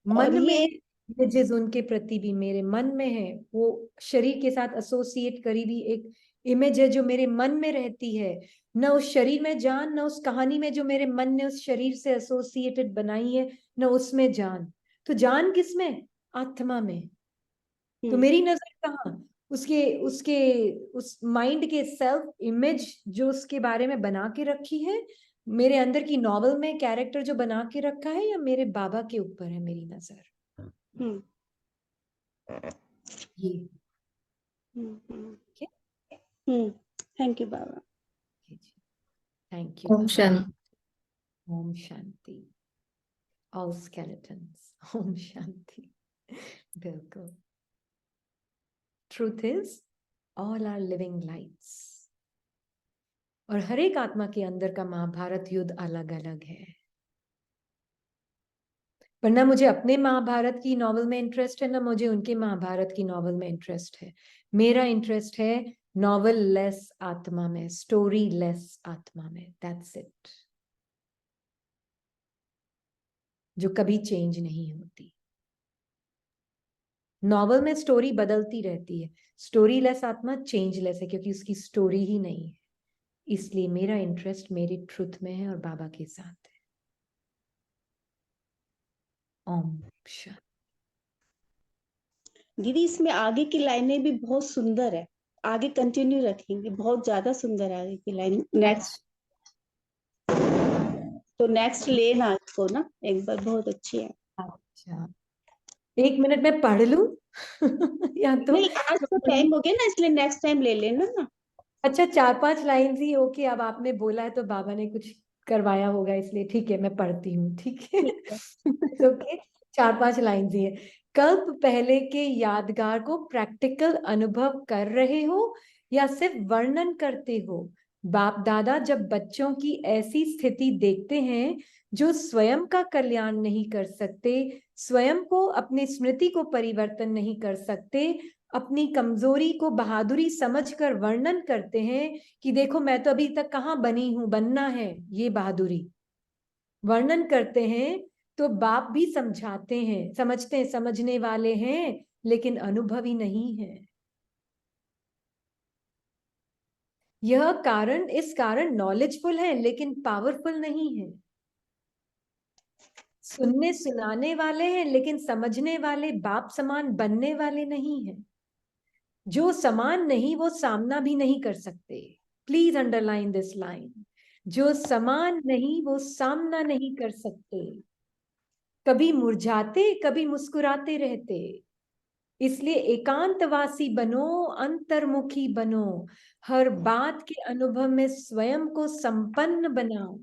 और मन में ये इमेजेस उनके प्रति भी मेरे मन में है, वो शरीर के साथ एसोसिएट करी भी एक इमेज है जो मेरे मन में रहती है, न उस शरीर में जान, न उस कहानी में जो मेरे मन ने उस शरीर से एसोसिएटेड बनाई है, न उसमें जान। तो जान किसमें? आत्मा में। तो मेरी नजर कहाँ? उसके उसके उस माइंड के सेल्फ इमेज जो उसके बारे में बना के रखी है, मेरे अंदर की नॉवल में कैरेक्टर जो बना के रखा है, या मेरे बाबा के ऊपर है मेरी नजर? ये थैंक यू बाबा। Thank you. Om Shanti. Om Shanti. All skeletons, Om Shanti. बिल्कुल। Truth is all are living lights. और हर एक आत्मा के अंदर का महाभारत युद्ध अलग अलग है। पर ना मुझे अपने महाभारत की नॉवल में इंटरेस्ट है, ना मुझे उनके महाभारत की नॉवल में इंटरेस्ट है। मेरा इंटरेस्ट है नॉवल लेस आत्मा में, स्टोरी लेस आत्मा में। दैट्स इट, जो कभी चेंज नहीं होती। नॉवल में स्टोरी बदलती रहती है, स्टोरी लेस आत्मा चेंजलेस है, क्योंकि उसकी स्टोरी ही नहीं है। इसलिए मेरा इंटरेस्ट मेरी ट्रुथ में है और बाबा के साथ है। ओम शांति। दीदी इसमें आगे की लाइनें भी बहुत सुंदर है, आगे कंटिन्यू रखेंगे, बहुत ज्यादा सुंदर है आगे की लाइन। नेक्स्ट तो नेक्स्ट लेना इसको ना एक बार, बहुत अच्छी है। अच्छा, 1 मिनट में पढ़ लूं? या तो नहीं आज तो टाइम हो गया ना, इसलिए नेक्स्ट टाइम ले लेना ना। अच्छा, 4-5 लाइन ही ओके। अब आपने बोला है तो बाबा ने कुछ करवाया होगा, इसलिए ठीक है, मैं पढ़ती हूँ। ठीक है, ठीक है। ओके। 4-5 लाइन ही है। कल्प पहले के यादगार को प्रैक्टिकल अनुभव कर रहे हो या सिर्फ वर्णन करते हो? बाप दादा जब बच्चों की ऐसी स्थिति देखते हैं जो स्वयं का कल्याण नहीं कर सकते, स्वयं को, अपनी स्मृति को परिवर्तन नहीं कर सकते, अपनी कमजोरी को बहादुरी समझकर वर्णन करते हैं कि देखो मैं तो अभी तक कहाँ बनी हूं, बनना है, ये बहादुरी वर्णन करते हैं। तो बाप भी समझाते हैं, समझते हैं, समझने वाले हैं, लेकिन अनुभवी नहीं है। यह कारण, इस कारण नॉलेजफुल है लेकिन पावरफुल नहीं है। सुनने सुनाने वाले हैं लेकिन समझने वाले, बाप समान बनने वाले नहीं है। जो समान नहीं वो सामना भी नहीं कर सकते। Please underline this line. जो समान नहीं वो सामना नहीं कर सकते। कभी मुरझाते, कभी मुस्कुराते रहते। इसलिए एकांतवासी बनो, अंतर्मुखी बनो। हर बात के अनुभव में स्वयं को संपन्न बनाओ।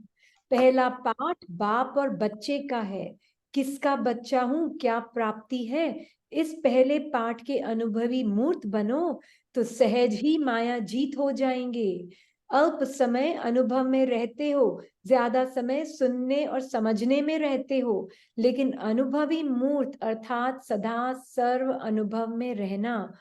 पहला पाठ बाप और बच्चे का है। किसका बच्चा हूं, क्या प्राप्ति है? इस पहले पाठ के अनुभवी मूर्त बनो तो सहज ही माया जीत हो जाएंगे। अल्प समय अनुभव में रहते हो, ज्यादा समय सुनने और समझने में रहते हो, लेकिन अनुभवी मूर्त अर्थात सदा सर्व अनुभव में रहना।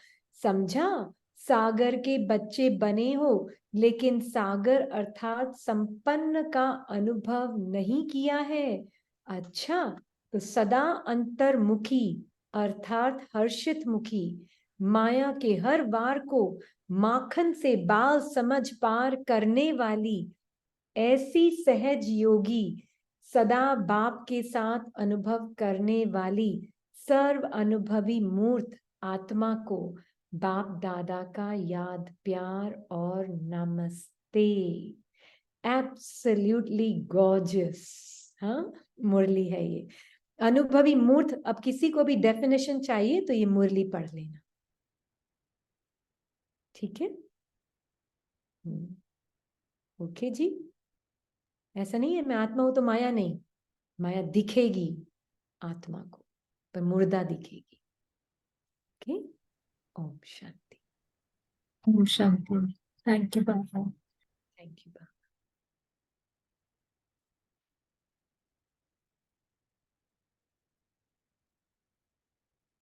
समझा? सागर के बच्चे बने हो लेकिन सागर अर्थात संपन्न का अनुभव नहीं किया है। अच्छा, तो सदा अंतर्मुखी अर्थात हर्षित मुखी, माया के हर वार को माखन से बाल समझ पार करने वाली ऐसी सहज योगी, सदा बाप के साथ अनुभव करने वाली सर्व अनुभवी मूर्त आत्मा को बाप दादा का याद, प्यार और नमस्ते। Absolutely gorgeous. हाँ, मुरली है ये, अनुभवी मूर्त। अब किसी को भी डेफिनेशन चाहिए तो ये मुरली पढ़ लेना, ठीक है? ओके जी। ऐसा नहीं है मैं आत्मा हूं तो माया नहीं, माया दिखेगी आत्मा को, पर मुर्दा दिखेगी। ओके, ओम शांति। ओम शांति। थैंक यू बाबा। Thank you.